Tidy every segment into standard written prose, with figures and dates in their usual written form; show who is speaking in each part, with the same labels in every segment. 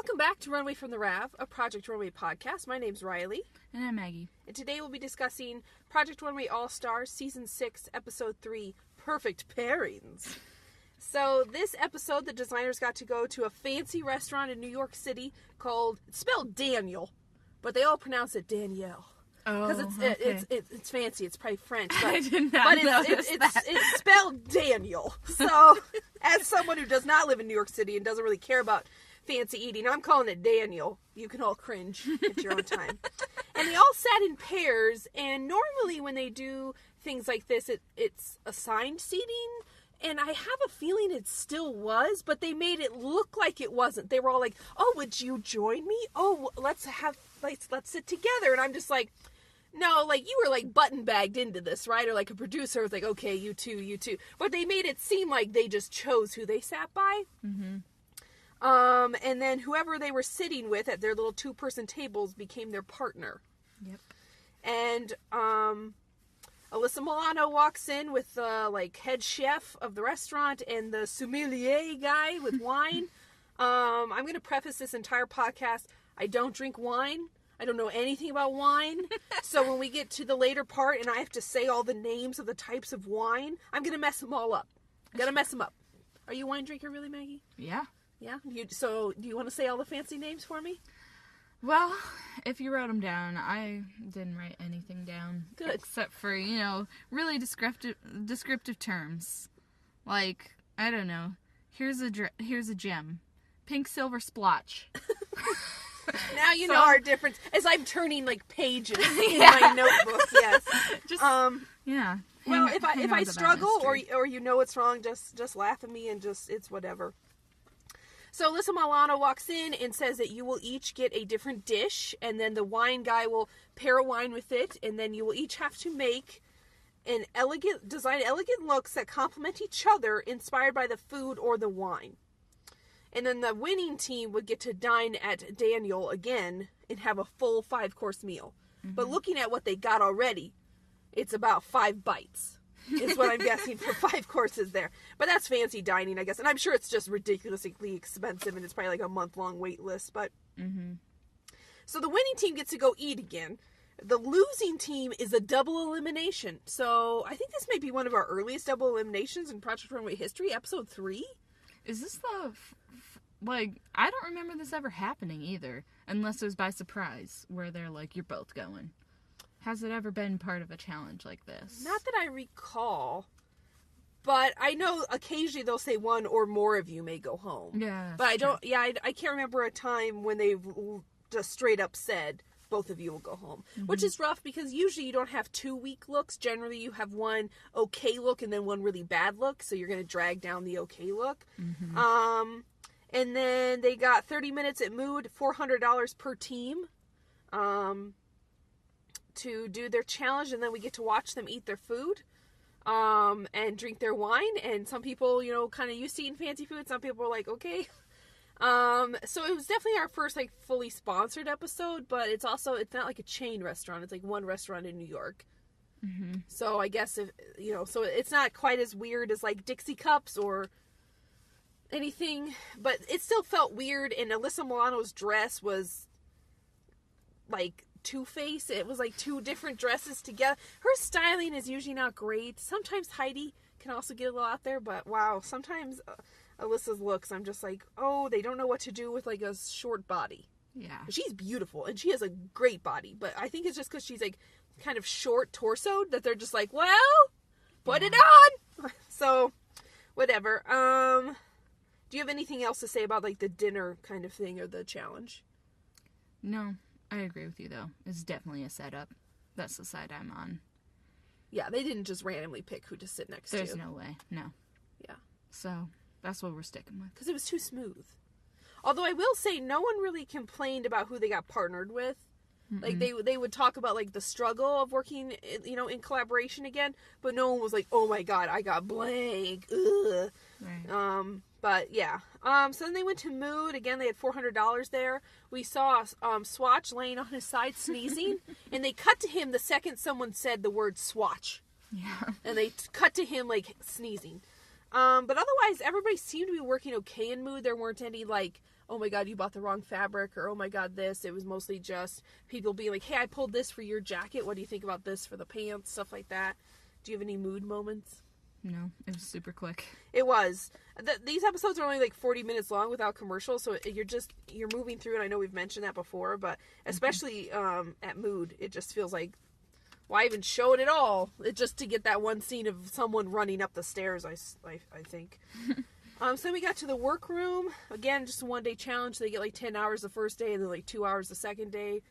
Speaker 1: Welcome back to Runway from the Rav, a Project Runway podcast. My name's Riley.
Speaker 2: And I'm Maggie.
Speaker 1: And today we'll be discussing Project Runway All-Stars Season 6, Episode 3, Perfect Pairings. So this episode, the designers got to go to a fancy restaurant in New York City called, it's spelled Daniel, but they all pronounce it Danielle.
Speaker 2: Oh,
Speaker 1: Because it's fancy. It's probably French. But,
Speaker 2: I did not notice that.
Speaker 1: It's spelled Daniel. So, as someone who does not live in New York City and doesn't really care about fancy eating, I'm calling it Daniel. You can all cringe at your own time. And they all sat in pairs, and normally when they do things like this, it's assigned seating, and I have a feeling it still was, but they made it look like it wasn't. They were all like, oh, would you join me? Oh, let's sit together. And I'm just like, no, like, you were, like, button-bagged into this, right? Or, like, a producer was like, okay, you two. But they made it seem like they just chose who they sat by.
Speaker 2: Mm-hmm.
Speaker 1: And then whoever they were sitting with at their little two-person tables became their partner.
Speaker 2: Yep.
Speaker 1: And, Alyssa Milano walks in with the, like, head chef of the restaurant and the sommelier guy with wine. I'm going to preface this entire podcast. I don't drink wine. I don't know anything about wine. So when we get to the later part and I have to say all the names of the types of wine, I'm going to mess them all up. Are you a wine drinker really, Maggie?
Speaker 2: Yeah.
Speaker 1: Yeah? So do you want to say all the fancy names for me?
Speaker 2: Well, if you wrote them down, I didn't write anything down.
Speaker 1: Good.
Speaker 2: Except for, really descriptive terms. Like, I don't know. Here's a gem. Pink silver splotch.
Speaker 1: Now you know our difference. As I'm turning like pages in my notebook, yes.
Speaker 2: Yeah.
Speaker 1: Well, if I struggle or you know what's wrong, just laugh at me and it's whatever. So Alyssa Milano walks in and says that you will each get a different dish, and then the wine guy will pair a wine with it, and then you will each have to make design elegant looks that complement each other, inspired by the food or the wine. And then the winning team would get to dine at Daniel again and have a full 5-course meal. Mm-hmm. But looking at what they got already, it's about 5 bites is what I'm guessing for 5 courses there. But that's fancy dining, I guess. And I'm sure it's just ridiculously expensive and it's probably like a month-long wait list. But So the winning team gets to go eat again. The losing team is a double elimination. So I think this may be one of our earliest double eliminations in Project Runway history, episode 3.
Speaker 2: Is this I don't remember this ever happening either, unless it was by surprise, where they're like, you're both going. Has it ever been part of a challenge like this?
Speaker 1: Not that I recall, but I know occasionally they'll say one or more of you may go home.
Speaker 2: Yeah.
Speaker 1: But I can't remember a time when they've just straight up said, both of you will go home. Mm-hmm. Which is rough because usually you don't have 2 weak looks. Generally you have one okay look and then one really bad look, so you're going to drag down the okay look. Mm-hmm. And then they got 30 minutes at Mood, $400 per team, to do their challenge, and then we get to watch them eat their food, and drink their wine, and some people, kind of used to eating fancy food, some people were like, okay. So it was definitely our first, like, fully sponsored episode, but it's not like a chain restaurant, it's like one restaurant in New York. Mm-hmm. So I guess so it's not quite as weird as, like, Dixie Cups or anything, but it still felt weird, and Alyssa Milano's dress was like two-faced. It was like 2 different dresses together. Her styling is usually not great. Sometimes Heidi can also get a little out there, but wow, sometimes Alyssa's looks, I'm just like, oh, they don't know what to do with like a short body.
Speaker 2: Yeah.
Speaker 1: She's beautiful, and she has a great body, but I think it's just because she's like kind of short torsoed that they're just like, well, put it on! So, whatever. Do you have anything else to say about, like, the dinner kind of thing or the challenge?
Speaker 2: No, I agree with you, though. It's definitely a setup. That's the side I'm on.
Speaker 1: Yeah, they didn't just randomly pick who to sit next to.
Speaker 2: There's no way. No.
Speaker 1: Yeah.
Speaker 2: So, that's what we're sticking with.
Speaker 1: Because it was too smooth. Although I will say, no one really complained about who they got partnered with. Mm-mm. Like, they would talk about, like, the struggle of working, in collaboration again, but no one was like, oh my god, I got blank. Ugh. Right. But yeah. So then they went to Mood. Again, they had $400 there. We saw Swatch laying on his side sneezing, and they cut to him the second someone said the word Swatch.
Speaker 2: Yeah.
Speaker 1: And they cut to him, like, sneezing. But otherwise, everybody seemed to be working okay in Mood. There weren't any, like, oh my god, you bought the wrong fabric, or oh my god, this. It was mostly just people being like, hey, I pulled this for your jacket. What do you think about this for the pants? Stuff like that. Do you have any mood moments?
Speaker 2: No, it was super quick.
Speaker 1: It was. These episodes are only like 40 minutes long without commercials, so you're moving through, and I know we've mentioned that before, but especially at Mood, it just feels like, why even show it at all? It just to get that one scene of someone running up the stairs, I think. So we got to the workroom. Again, just a one-day challenge. They get like 10 hours the first day, and then like 2 hours the second day.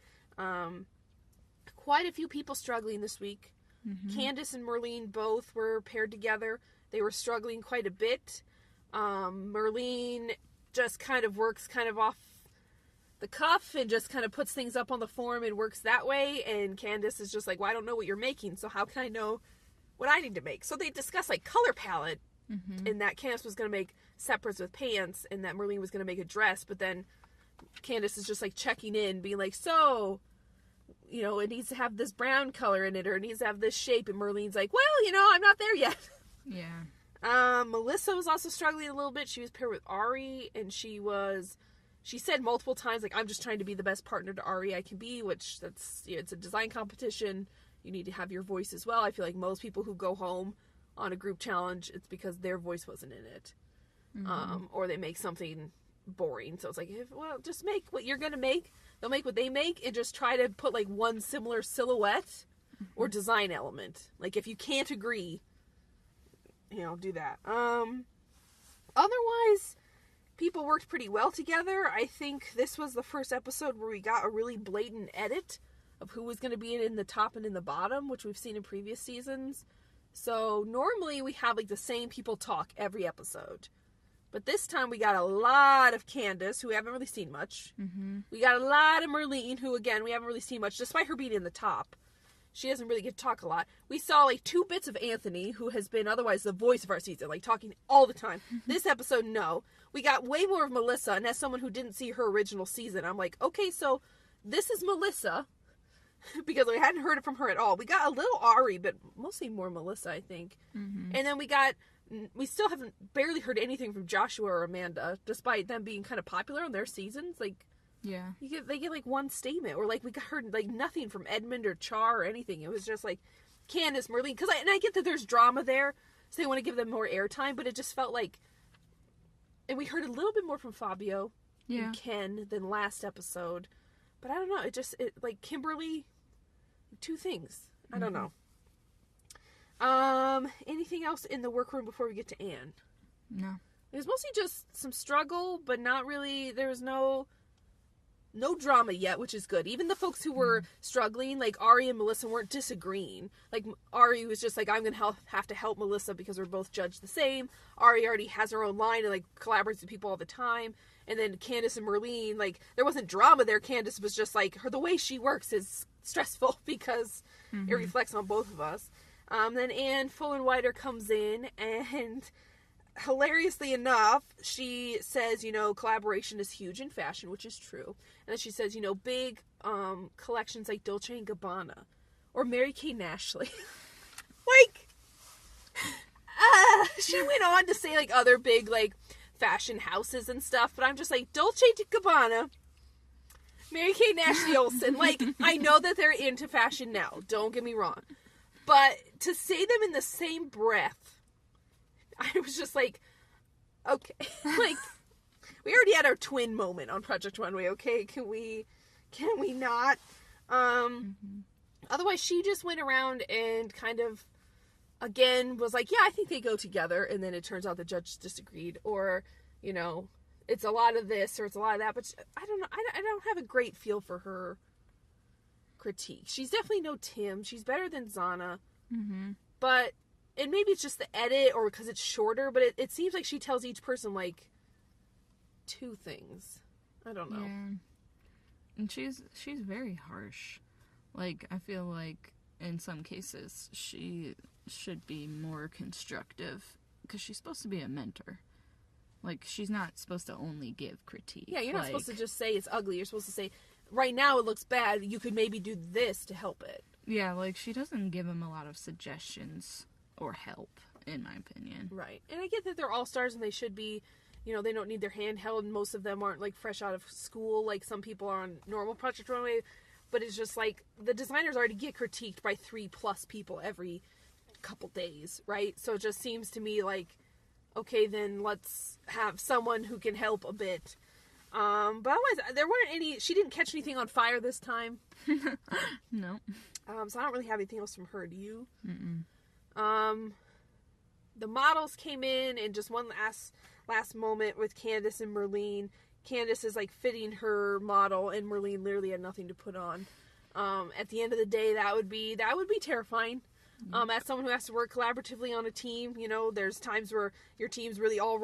Speaker 1: Quite a few people struggling this week. Mm-hmm. Candace and Merlene both were paired together. They were struggling quite a bit. Merlene just kind of works kind of off the cuff and just kind of puts things up on the form and works that way. And Candace is just like, well, I don't know what you're making, so how can I know what I need to make? So they discuss like color palette, and that Candace was going to make separates with pants, and that Merlene was going to make a dress. But then Candace is just like checking in, being like, so, you know, it needs to have this brown color in it, or it needs to have this shape. And Merlene's like, well, you know, I'm not there yet.
Speaker 2: Yeah.
Speaker 1: Melissa was also struggling a little bit. She was paired with Ari, and she said multiple times, like, I'm just trying to be the best partner to Ari I can be, which that's, you know, it's a design competition. You need to have your voice as well. I feel like most people who go home on a group challenge, it's because their voice wasn't in it. Or they make something boring. So it's like, well, just make what you're going to make. They'll make what they make and just try to put like one similar silhouette or design element. Like if you can't agree, you know, do that. Otherwise, people worked pretty well together. I think this was the first episode where we got a really blatant edit of who was going to be in the top and in the bottom, which we've seen in previous seasons. So normally we have like the same people talk every episode. But this time we got a lot of Candace, who we haven't really seen much. We got a lot of Merlene, who again, we haven't really seen much, despite her being in the top. She doesn't really get to talk a lot. We saw like 2 bits of Anthony, who has been otherwise the voice of our season, like talking all the time. This episode, no. We got way more of Melissa, and as someone who didn't see her original season, I'm like, okay, so this is Melissa, because we hadn't heard it from her at all. We got a little Ari, but mostly more Melissa, I think. And then we still haven't barely heard anything from Joshua or Amanda, despite them being kind of popular on their seasons. Like,
Speaker 2: yeah,
Speaker 1: they get like one statement, or like we heard like nothing from Edmund or Char or anything. It was just like Candace, Merlene, and I get that there's drama there, so they want to give them more airtime, but it just felt like, and we heard a little bit more from Fabio and Ken than last episode, but I don't know. It like Kimberly, 2 things. I don't know. Anything else in the workroom before we get to Anne?
Speaker 2: No.
Speaker 1: It was mostly just some struggle, but not really, there was no drama yet, which is good. Even the folks who were struggling, like Ari and Melissa, weren't disagreeing. Like Ari was just like, I'm going to have to help Melissa because we're both judged the same. Ari already has her own line and like collaborates with people all the time. And then Candace and Merlene, like there wasn't drama there. Candace was just like, the way she works is stressful because it reflects on both of us. Then Anne Fullenwider comes in, and hilariously enough, she says, you know, collaboration is huge in fashion, which is true. And then she says, you know, big collections like Dolce & Gabbana or Mary Kay and Ashley. Like, she went on to say, like, other big, like, fashion houses and stuff, but I'm just like, Dolce & Gabbana, Mary Kay and Ashley Olsen. Like, I know that they're into fashion now, don't get me wrong. But to say them in the same breath, I was just like, okay. Like, we already had our twin moment on Project Runway, okay? Can we not? Otherwise, she just went around and kind of, again, was like, yeah, I think they go together. And then it turns out the judge disagreed. Or, you know, it's a lot of this or it's a lot of that. But I don't know. I don't have a great feel for her critique. She's definitely no Tim. She's better than Zana. But, and maybe it's just the edit or because it's shorter, but it seems like she tells each person like 2 things. I don't know.
Speaker 2: Yeah. And she's very harsh. Like, I feel like in some cases she should be more constructive because she's supposed to be a mentor. Like, she's not supposed to only give critique.
Speaker 1: Yeah, you're not supposed to just say it's ugly. You're supposed to say, right now it looks bad, you could maybe do this to help it.
Speaker 2: Yeah, like, she doesn't give him a lot of suggestions or help, in my opinion.
Speaker 1: Right. And I get that they're all-stars and they should be you know, they don't need their hand held, and most of them aren't, like, fresh out of school, like some people are on normal Project Runway, but it's just, like, the designers already get critiqued by 3+ people every couple days, right? So it just seems to me like, okay, then let's have someone who can help a bit. But otherwise, there weren't any, she didn't catch anything on fire this time.
Speaker 2: No.
Speaker 1: So I don't really have anything else from her. Do you?
Speaker 2: Mm-mm.
Speaker 1: The models came in, and just one last moment with Candace and Merlene. Candace is, like, fitting her model, and Merlene literally had nothing to put on. At the end of the day, that would be terrifying. As someone who has to work collaboratively on a team, you know, there's times where your team's really all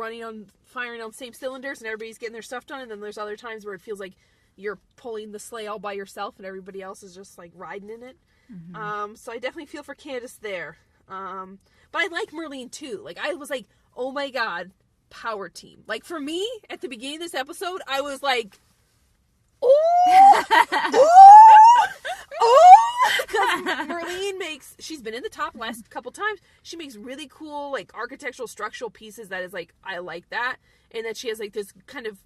Speaker 1: firing on the same cylinders, and everybody's getting their stuff done, and then there's other times where it feels like you're pulling the sleigh all by yourself, and everybody else is just, like, riding in it.
Speaker 2: Mm-hmm.
Speaker 1: So I definitely feel for Candace there. But I like Merlene too. Like, I was like, oh my god, power team. Like, for me, at the beginning of this episode, I was like, oh, because Merlene she's been in the top last couple times. She makes really cool, like, architectural, structural pieces that is, like, I like that. And then she has, like, this kind of,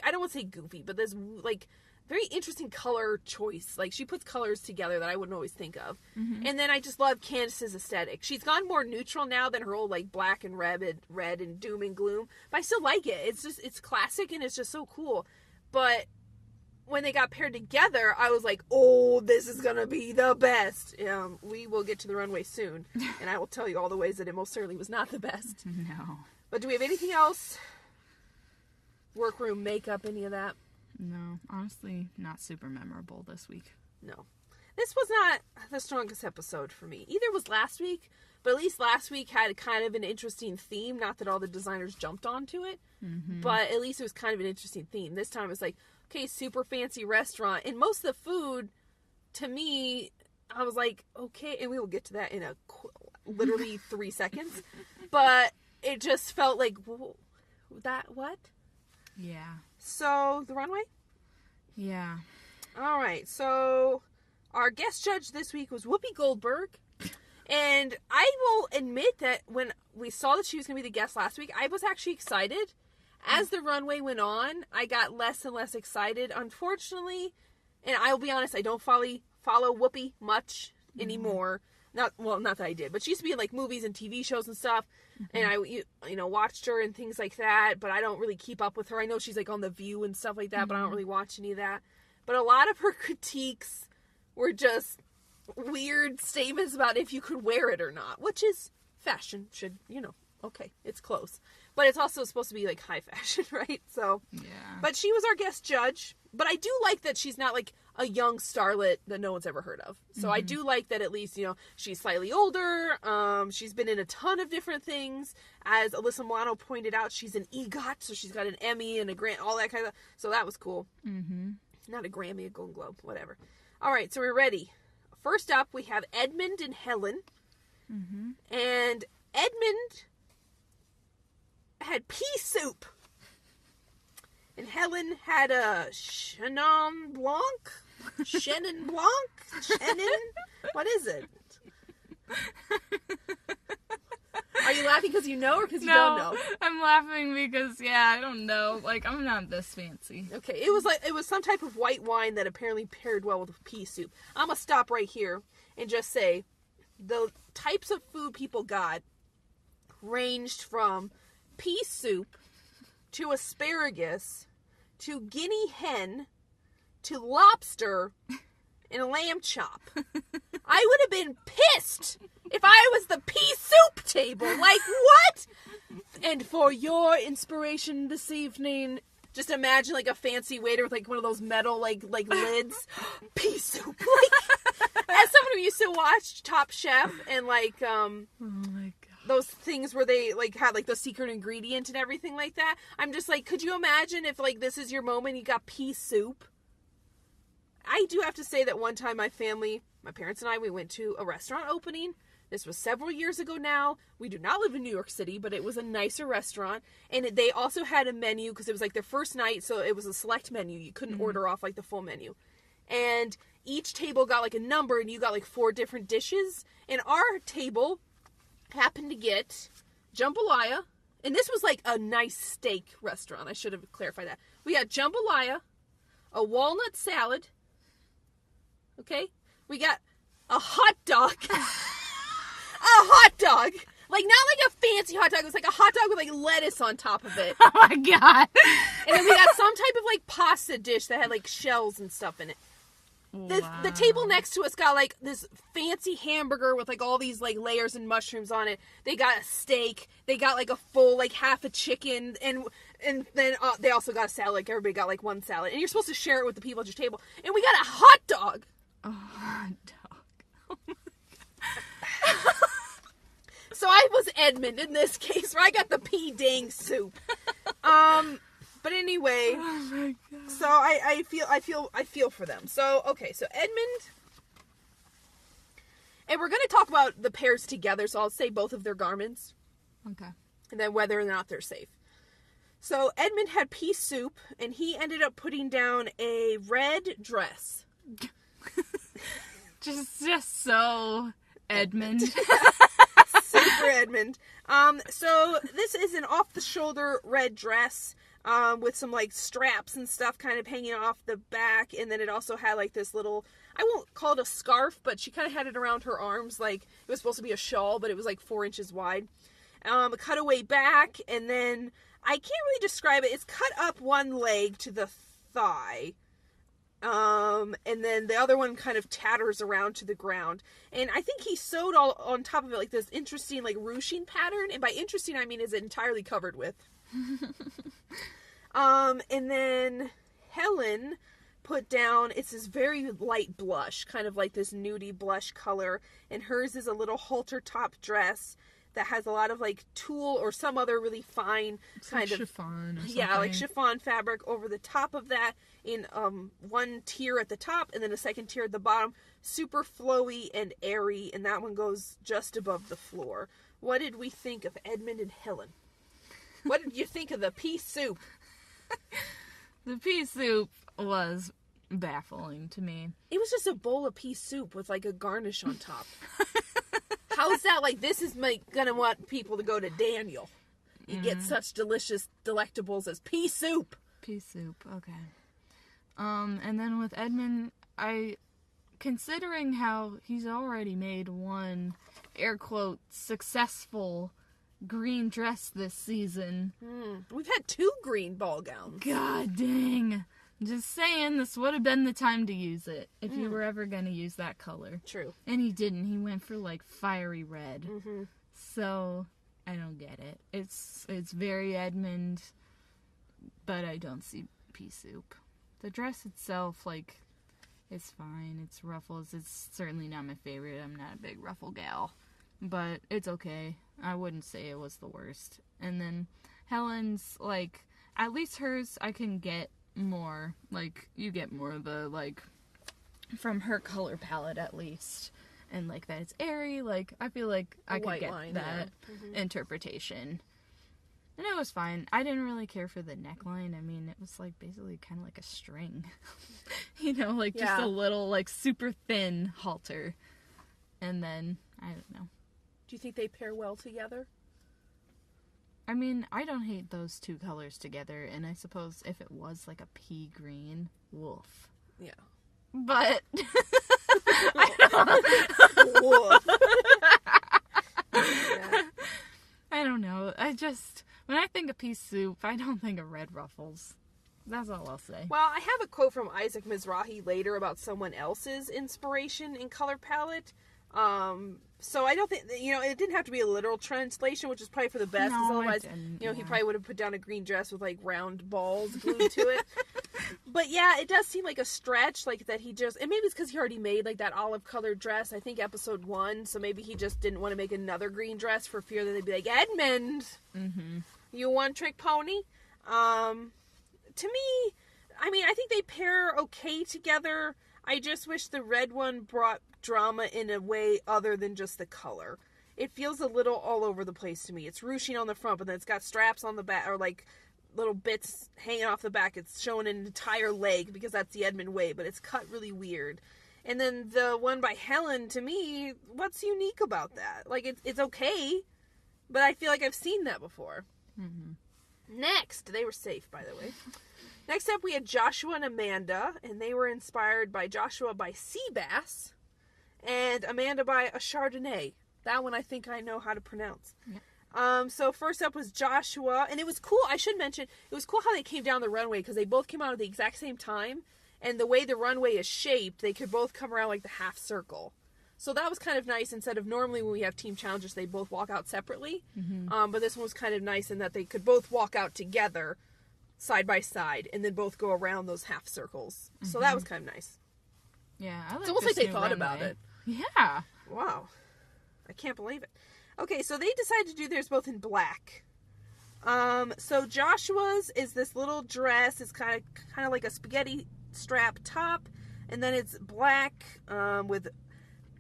Speaker 1: I don't want to say goofy, but this, like, very interesting color choice. Like, she puts colors together that I wouldn't always think of.
Speaker 2: Mm-hmm.
Speaker 1: And then I just love Candace's aesthetic. She's gone more neutral now than her old, like, black and red and doom and gloom. But I still like it. It's classic, and it's just so cool. But when they got paired together, I was like, oh, this is going to be the best. We will get to the runway soon. And I will tell you all the ways that it most certainly was not the best.
Speaker 2: No.
Speaker 1: But do we have anything else? Workroom, makeup, any of that?
Speaker 2: No, honestly, not super memorable this week.
Speaker 1: No. This was not the strongest episode for me. Either was last week, but at least last week had kind of an interesting theme. Not that all the designers jumped onto it, but at least it was kind of an interesting theme. This time it's like, okay, super fancy restaurant. And most of the food, to me, I was like, okay, and we will get to that in literally 3 seconds. But it just felt like, what?
Speaker 2: Yeah.
Speaker 1: So, the runway?
Speaker 2: Yeah.
Speaker 1: All right. So, our guest judge this week was Whoopi Goldberg. And I will admit that when we saw that she was going to be the guest last week, I was actually excited. As the runway went on, I got less and less excited. Unfortunately, and I will be honest, I don't follow Whoopi much anymore. Not that I did, but she used to be in, like, movies and TV shows and stuff. And I, watched her and things like that, but I don't really keep up with her. I know she's, like, on The View and stuff like that, but I don't really watch any of that. But a lot of her critiques were just weird statements about if you could wear it or not, which is fashion should, okay, it's close. But it's also supposed to be, like, high fashion, right? So,
Speaker 2: yeah.
Speaker 1: But she was our guest judge. But I do like that she's not, like, a young starlet that no one's ever heard of. So I do like that at least, she's slightly older. She's been in a ton of different things. As Alyssa Milano pointed out, she's an EGOT, so she's got an Emmy and a Grant, all that kind of. So that was cool. Mm-hmm. Not a Grammy, a Golden Globe, whatever. All right, so we're ready. First up, we have Edmund and Helen. Mm-hmm. And Edmund had pea soup. And Helen had a Chenin Blanc? Chenin Blanc? Chenin? What is it? Are you laughing because you know or because you don't know?
Speaker 2: I'm laughing because, I don't know. Like, I'm not this fancy.
Speaker 1: Okay, it was some type of white wine that apparently paired well with pea soup. I'm going to stop right here and just say the types of food people got ranged from pea soup to asparagus to guinea hen to lobster and a lamb chop. I would have been pissed if I was the pea soup table. Like, what? And for your inspiration this evening, just imagine, like, a fancy waiter with, like, one of those metal, like lids. Pea soup. Like, as someone who used to watch Top Chef and, like,
Speaker 2: oh my God.
Speaker 1: Those things where they, like, had, like, the secret ingredient and everything like that. I'm just like, could you imagine if, like, this is your moment, you got pea soup? I do have to say that one time my parents and I, we went to a restaurant opening. This was several years ago now. We do not live in New York City, but it was a nicer restaurant. And they also had a menu because it was, like, their first night, so it was a select menu. You couldn't order off, like, the full menu. And each table got, like, a number, and you got, like, 4 different dishes. And our table happened to get jambalaya And this was like a nice steak restaurant. I should have clarified that. We got jambalaya, a walnut salad. Okay? We got a hot dog. A hot dog. Like, not like a fancy hot dog. It was like a hot dog with like lettuce on top of it.
Speaker 2: Oh my god.
Speaker 1: And then we got some type of like pasta dish that had like shells and stuff in it. The table next to us got like this fancy hamburger with like all these like layers and mushrooms on it. They got a steak. They got like a full like half a chicken, and then they also got a salad. Like everybody got like one salad, and you're supposed to share it with the people at your table. And we got a hot dog.
Speaker 2: A hot dog. Oh my god.
Speaker 1: So I was Edmund in this case, where I got the pea dang soup. But anyway,
Speaker 2: oh my god.
Speaker 1: So I feel for them. So okay, so Edmund, and we're gonna talk about the pairs together. So I'll say both of their garments,
Speaker 2: Okay.
Speaker 1: and then whether or not they're safe. So Edmund had pea soup, and he ended up putting down a red dress.
Speaker 2: just so Edmund.
Speaker 1: Super Edmund. So this is an off-the-shoulder red dress. With some like straps and stuff kind of hanging off the back, and then it also had like this little, I won't call it a scarf, but she kind of had it around her arms, like it was supposed to be a shawl, but it was like 4 inches wide. A cutaway back, and then I can't really describe it. It's cut up one leg to the thigh, and then the other one kind of tatters around to the ground. And I think he sewed all on top of it like this interesting like ruching pattern, and by interesting I mean is it entirely covered with. And then Helen put down, it's this very light blush, kind of like this nudie blush color, and hers is a little halter top dress that has a lot of like tulle or some other really fine kind of
Speaker 2: chiffon or something.
Speaker 1: Yeah, like chiffon fabric over the top of that in one tier at the top and then a second tier at the bottom. Super flowy and airy, and that one goes just above the floor. What did we think of Edmund and Helen? What did you think of the pea soup?
Speaker 2: The pea soup was baffling to me.
Speaker 1: It was just a bowl of pea soup with like a garnish on top. How is that like, this is gonna want people to go to Daniel? You get such delicious delectables as pea soup.
Speaker 2: Pea soup, okay. And then with Edmund, considering how he's already made one, air quote, successful green dress this season.
Speaker 1: We've had 2 green ball gowns.
Speaker 2: God dang. Just saying, this would have been the time to use it if you were ever going to use that color.
Speaker 1: True.
Speaker 2: And he didn't. He went for like fiery red. So I don't get it. It's very Edmund, but I don't see pea soup. The dress itself, like, it's fine. It's ruffles. It's certainly not my favorite. I'm not a big ruffle gal. But it's okay. I wouldn't say it was the worst. And then Helen's, like, at least hers I can get more. Like, you get more of the, like, from her color palette at least. And, like, that it's airy. Like, I feel like I could get that interpretation. And it was fine. I didn't really care for the neckline. I mean, it was, like, basically kind of like a string. You know, like, just a little, like, super thin halter. And then, I don't know.
Speaker 1: Do you think they pair well together?
Speaker 2: I mean, I don't hate those 2 colors together, and I suppose if it was like a pea green, woof.
Speaker 1: Yeah.
Speaker 2: But
Speaker 1: Woof.
Speaker 2: I don't know. When I think of pea soup, I don't think of red ruffles. That's all I'll say.
Speaker 1: Well, I have a quote from Isaac Mizrahi later about someone else's inspiration in color palette. So I don't think, it didn't have to be a literal translation, which is probably for the best, because otherwise, he probably would have put down a green dress with, like, round balls glued to it. But, yeah, it does seem like a stretch, like, that he just, and maybe it's because he already made, like, that olive-colored dress, I think, episode 1, so maybe he just didn't want to make another green dress for fear that they'd be like, Edmund, you one-trick pony? To me, I mean, I think they pair okay together. I just wish the red one brought drama in a way other than just the color. It feels a little all over the place to me. It's ruching on the front, but then it's got straps on the back, or like little bits hanging off the back. It's showing an entire leg because that's the Edmund way, but it's cut really weird. And then the one by Helen, to me, what's unique about that? Like, it's okay, but I feel like I've seen that before.
Speaker 2: Mm-hmm.
Speaker 1: Next, they were safe, by the way. Next up, we had Joshua and Amanda, and they were inspired by Joshua by sea bass, and Amanda by a Chardonnay. That one I think I know how to pronounce.
Speaker 2: Yeah.
Speaker 1: So first up was Joshua, and it was cool. I should mention, it was cool how they came down the runway, because they both came out at the exact same time, and the way the runway is shaped, they could both come around like the half circle. So that was kind of nice, instead of normally when we have team challenges, they both walk out separately.
Speaker 2: Mm-hmm.
Speaker 1: But this one was kind of nice in that they could both walk out together, side by side, and then both go around those half circles. Mm-hmm. So that was kind of nice.
Speaker 2: Yeah, I like
Speaker 1: it's almost like they thought about it.
Speaker 2: Yeah.
Speaker 1: Wow. I can't believe it. Okay, so they decided to do theirs both in black. So Joshua's is this little dress. It's kind of like a spaghetti strap top, and then it's black with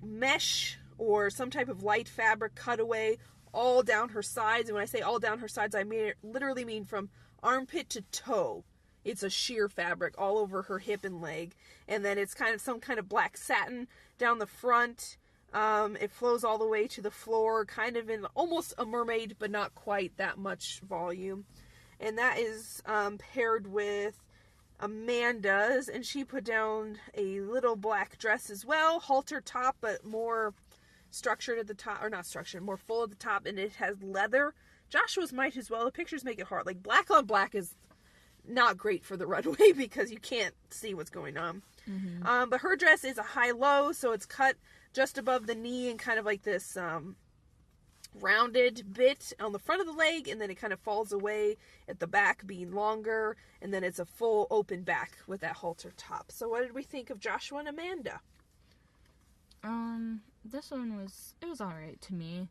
Speaker 1: mesh or some type of light fabric cutaway all down her sides. And when I say all down her sides, I literally mean from armpit to toe. It's a sheer fabric all over her hip and leg. And then it's kind of some kind of black satin down the front. It flows all the way to the floor, kind of in almost a mermaid, but not quite that much volume. And that is paired with Amanda's, and she put down a little black dress as well, halter top, but more structured at the top, or not structured, more full at the top, and it has leather. Joshua's might as well. The pictures make it hard. Like, black on black is not great for the runway because you can't see what's going on. Mm-hmm. But her dress is a high-low, so it's cut just above the knee and kind of like this rounded bit on the front of the leg, and then it kind of falls away at the back, being longer, and then it's a full open back with that halter top. So what did we think of Joshua and Amanda?
Speaker 2: This one was alright to me.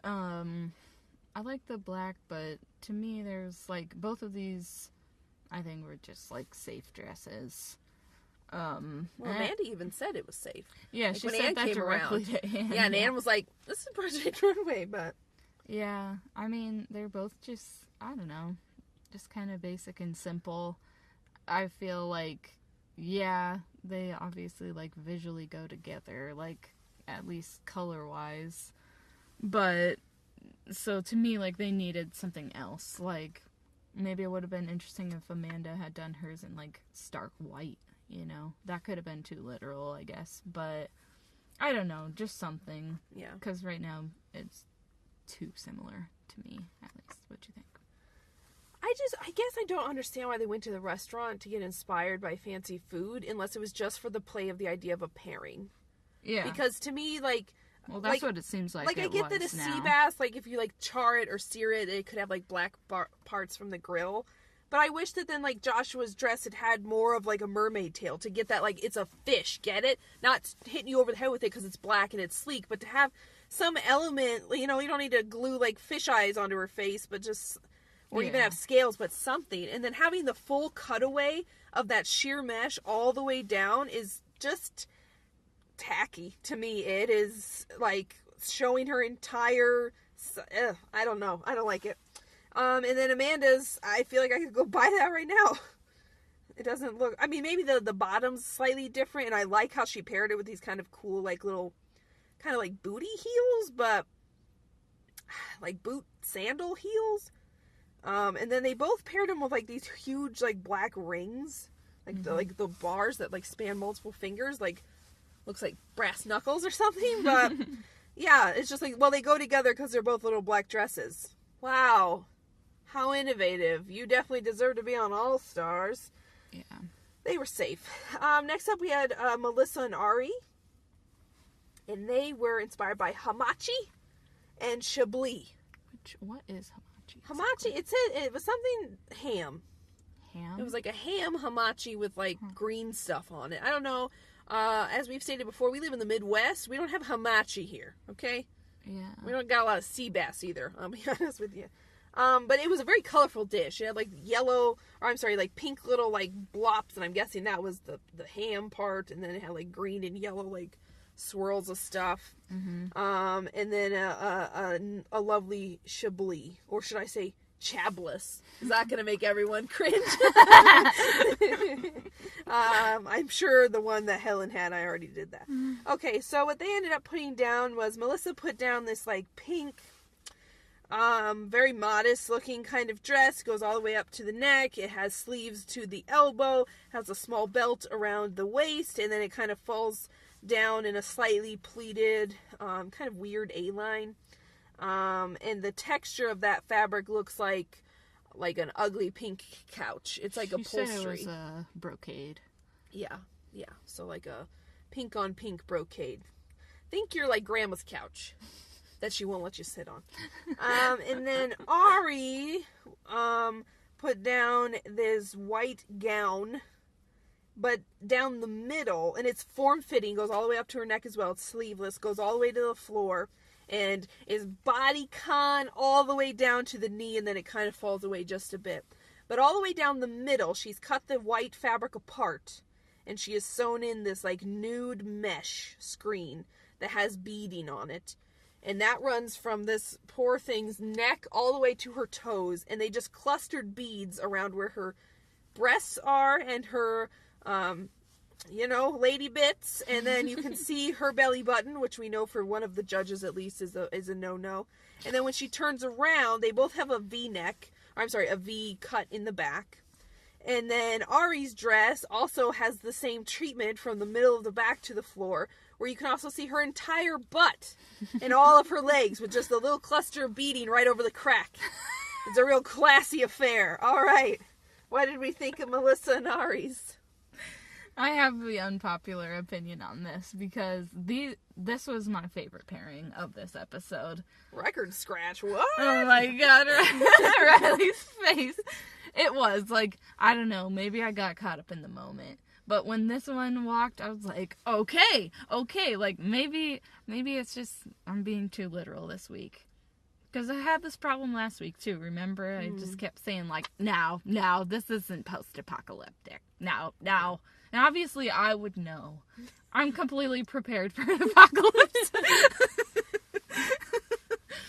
Speaker 2: I like the black, but to me there's like both of these I think were just like safe dresses.
Speaker 1: Amanda even said it was safe.
Speaker 2: Yeah,
Speaker 1: like
Speaker 2: she said that directly to Anne.
Speaker 1: Yeah, and Anne was like, this is Project Runway, but...
Speaker 2: Yeah, I mean, they're both just, I don't know, just kind of basic and simple. I feel like, yeah, they obviously, like, visually go together, like, at least color-wise. But, so to me, like, they needed something else. Like, maybe it would have been interesting if Amanda had done hers in, like, stark white. You know, that could have been too literal, I guess. But, I don't know, just something.
Speaker 1: Yeah.
Speaker 2: Because right now, it's too similar to me, at least. What do you think?
Speaker 1: I guess I don't understand why they went to the restaurant to get inspired by fancy food, unless it was just for the play of the idea of a pairing.
Speaker 2: Yeah.
Speaker 1: Because to me, like...
Speaker 2: Well, that's what it seems like.
Speaker 1: Like, I get that a sea bass, like, if you, like, char it or sear it, it could have, like, black parts from the grill. But I wish that then, like, Joshua's dress had more of, like, a mermaid tail to get that, like, it's a fish, get it? Not hitting you over the head with it because it's black and it's sleek, but to have some element, you know, you don't need to glue, like, fish eyes onto her face, but just, or even have scales, but something. And then having the full cutaway of that sheer mesh all the way down is just tacky to me. It is, like, showing her entire, I don't know. I don't like it. And then Amanda's, I feel like I could go buy that right now. It doesn't look, I mean, maybe the bottom's slightly different, and I like how she paired it with these kind of cool, like, little, kind of like booty heels, but, like, boot sandal heels. And then they both paired them with, like, these huge, like, black rings, like, the bars that, like, span multiple fingers, like, looks like brass knuckles or something, but, yeah, it's just like, well, they go together because they're both little black dresses. Wow. How innovative. You definitely deserve to be on All Stars.
Speaker 2: Yeah.
Speaker 1: They were safe. Next up we had Melissa and Ari. And they were inspired by hamachi and chablis.
Speaker 2: What is hamachi?
Speaker 1: Hamachi, it was something ham.
Speaker 2: Ham?
Speaker 1: It was like a ham hamachi with like green stuff on it. I don't know. As we've stated before, we live in the Midwest. We don't have hamachi here, okay?
Speaker 2: Yeah.
Speaker 1: We don't got a lot of sea bass either, I'll be honest with you. But it was a very colorful dish. It had like like pink little like blops, and I'm guessing that was the ham part, and then it had like green and yellow like swirls of stuff. Mm-hmm. And then a lovely chablis, or should I say chabless? Is that going to make everyone cringe? I'm sure the one that Helen had, I already did that. Okay, so what they ended up putting down was Melissa put down this like pink Very modest looking kind of dress. Goes all the way up to the neck. It has sleeves to the elbow. Has a small belt around the waist. And then it kind of falls down in a slightly pleated, kind of weird A-line. And the texture of that fabric looks like an ugly pink couch. It's like upholstery.
Speaker 2: Said it was a brocade.
Speaker 1: Yeah. So like a pink on pink brocade. Think you're like grandma's couch that she won't let you sit on. And then Ari put down this white gown, but down the middle, and it's form-fitting, goes all the way up to her neck as well. It's sleeveless, goes all the way to the floor, and is bodycon all the way down to the knee, and then it kind of falls away just a bit. But all the way down the middle, she's cut the white fabric apart, and she has sewn in this like nude mesh screen that has beading on it. And that runs from this poor thing's neck all the way to her toes, and they just clustered beads around where her breasts are and her, lady bits. And then you can see her belly button, which we know for one of the judges at least is a no-no. And then when she turns around, they both have a V cut in the back. And then Ari's dress also has the same treatment from the middle of the back to the floor, where you can also see her entire butt and all of her legs with just a little cluster of beading right over the crack. It's a real classy affair. All right. What did we think of Melissa and Ari's?
Speaker 2: I have the unpopular opinion on this because this was my favorite pairing of this episode.
Speaker 1: Record scratch. What?
Speaker 2: Oh my god, Riley's face. It was like, I don't know, maybe I got caught up in the moment. But when this one walked, I was like, okay, like maybe it's just I'm being too literal this week. Because I had this problem last week too, remember? I just kept saying like, now, this isn't post-apocalyptic. Now. And obviously I would know. I'm completely prepared for an apocalypse.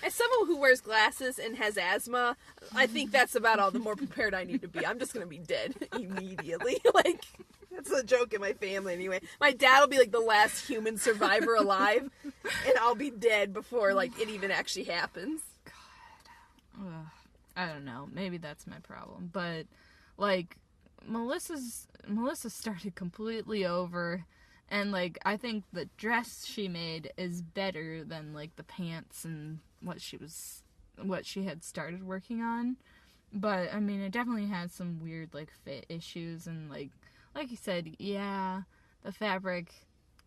Speaker 1: As someone who wears glasses and has asthma, I think that's about all the more prepared I need to be. I'm just going to be dead immediately. Like, that's a joke in my family anyway. My dad will be like the last human survivor alive, and I'll be dead before like it even actually happens.
Speaker 2: God. Ugh. I don't know. Maybe that's my problem. But, like, Melissa started completely over. And, like, I think the dress she made is better than, like, the pants and what she had started working on. But, I mean, it definitely has some weird, like, fit issues. And, like you said, yeah, the fabric,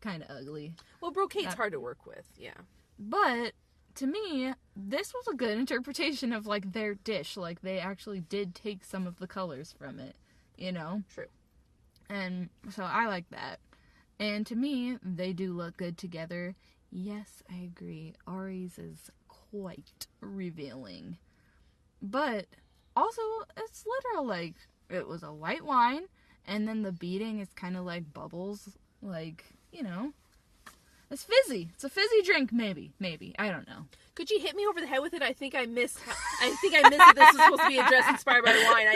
Speaker 2: kind of ugly.
Speaker 1: Well, brocade's hard to work with, yeah.
Speaker 2: But, to me, this was a good interpretation of, like, their dish. Like, they actually did take some of the colors from it, you know?
Speaker 1: True.
Speaker 2: And so I like that. And to me, they do look good together. Yes, I agree. Ari's is quite revealing. But also, it's literal, like, it was a white wine, and then the beading is kind of like bubbles. Like, you know, it's fizzy. It's a fizzy drink, maybe. I don't know.
Speaker 1: Could you hit me over the head with it? I think I missed that this was supposed to be a dress inspired by wine.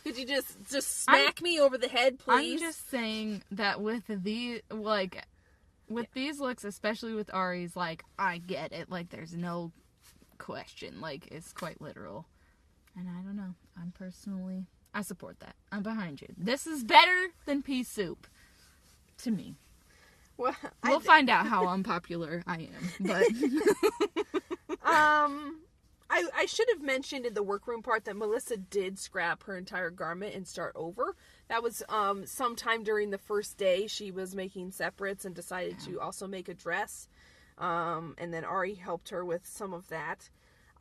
Speaker 1: Could you just smack me over the head, please?
Speaker 2: I'm just saying that with these looks, especially with Ari's, like, I get it. Like, there's no question. Like, it's quite literal. And I don't know. I support that. I'm behind you. This is better than pea soup. To me.
Speaker 1: Well,
Speaker 2: we'll find out how unpopular I am. But
Speaker 1: I should have mentioned in the workroom part that Melissa did scrap her entire garment and start over. That was sometime during the first day. She was making separates and decided to also make a dress. And then Ari helped her with some of that.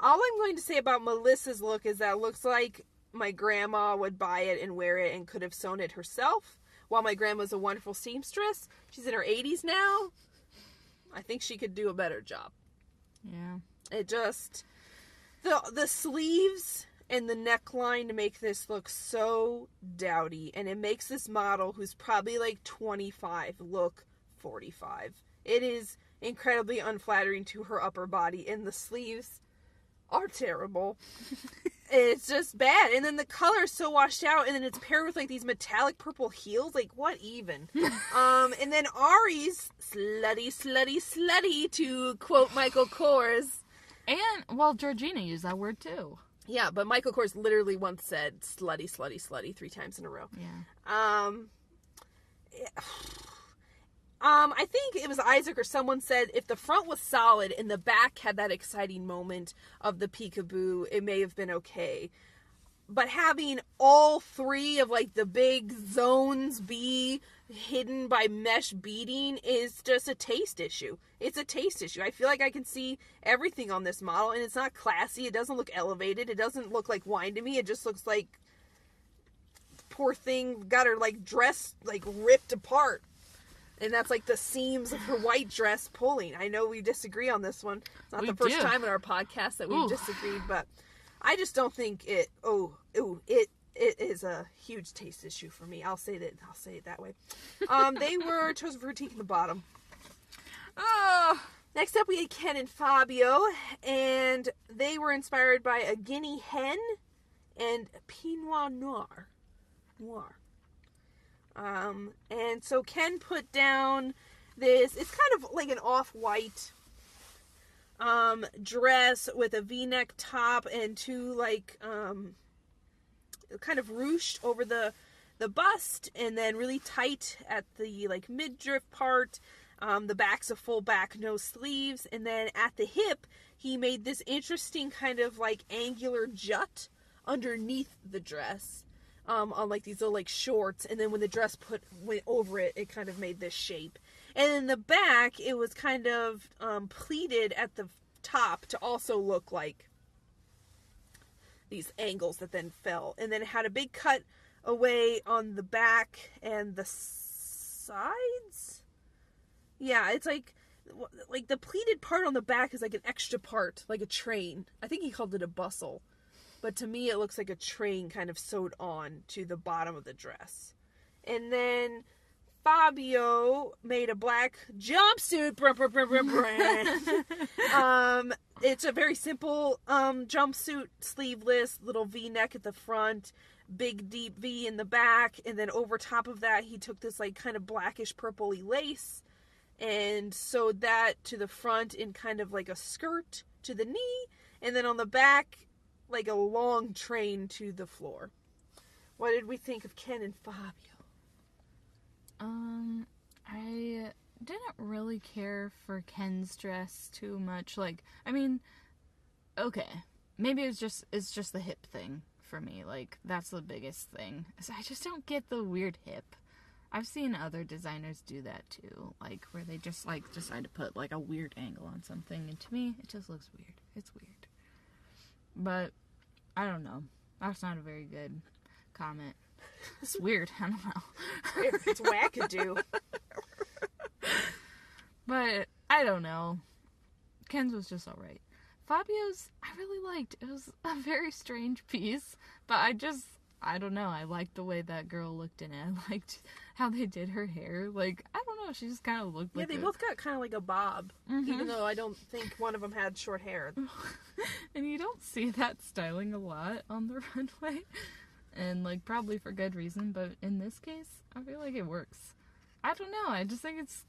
Speaker 1: All I'm going to say about Melissa's look is that it looks like my grandma would buy it and wear it and could have sewn it herself. While my grandma's a wonderful seamstress, she's in her 80s now. I think she could do a better job.
Speaker 2: Yeah.
Speaker 1: It just... The sleeves and the neckline make this look so dowdy. And it makes this model, who's probably like 25, look 45. It is incredibly unflattering to her upper body. And the sleeves are terrible. It's just bad. And then the color is so washed out. And then it's paired with like these metallic purple heels. Like, what even? And then Ari's slutty, to quote Michael Kors.
Speaker 2: And, well, Georgina used that word, too.
Speaker 1: Yeah, but Michael Kors literally once said slutty, slutty, slutty 3 times in a row.
Speaker 2: Yeah.
Speaker 1: I think it was Isaac or someone said if the front was solid and the back had that exciting moment of the peekaboo, it may have been okay. But having all 3 of, like, the big zones be hidden by mesh beading is just a taste issue. It's a taste issue. I feel like I can see everything on this model, and it's not classy. It doesn't look elevated. It doesn't look like wine to me. It just looks like poor thing got her, like, dress, like, ripped apart. And that's, like, the seams of her white dress pulling. I know we disagree on this one. It's not the first time in our podcast that we've disagreed, but I just don't think it is a huge taste issue for me. I'll say it that way. They were chosen for critique in the bottom. Next up we had Ken and Fabio, and they were inspired by a guinea hen and Pinot Noir. And so Ken put down this, it's kind of like an off-white dress with a v-neck top and 2 like kind of ruched over the bust, and then really tight at the like midriff part. The back's a full back, no sleeves, and then at the hip he made this interesting kind of like angular jut underneath the dress, on like these little like shorts, and then when the dress went over it, it kind of made this shape. And in the back, it was kind of pleated at the top to also look like these angles that then fell. And then it had a big cut away on the back and the sides. Yeah, it's like the pleated part on the back is like an extra part, like a train. I think he called it a bustle. But to me, it looks like a train kind of sewed on to the bottom of the dress. And then Fabio made a black jumpsuit. It's a very simple jumpsuit, sleeveless, little V-neck at the front, big deep V in the back, and then over top of that he took this like kind of blackish purpley lace and sewed that to the front in kind of like a skirt to the knee, and then on the back like a long train to the floor. What did we think of Ken and Fabio?
Speaker 2: I didn't really care for Ken's dress too much. Like, I mean, okay, maybe it's just the hip thing for me. Like, that's the biggest thing. I just don't get the weird hip. I've seen other designers do that too, like where they just like decide to put like a weird angle on something, and to me, it just looks weird. It's weird. But I don't know. That's not a very good comment. It's weird. I don't know.
Speaker 1: It's wackadoo.
Speaker 2: But I don't know. Ken's was just alright. Fabio's, I really liked. It was a very strange piece, but I don't know. I liked the way that girl looked in it. I liked how they did her hair. Like, I don't know. She just kind of looked like
Speaker 1: they both got kind of like a bob, even though I don't think one of them had short hair.
Speaker 2: And you don't see that styling a lot on the runway. And, like, probably for good reason, but in this case, I feel like it works. I don't know. I just think it's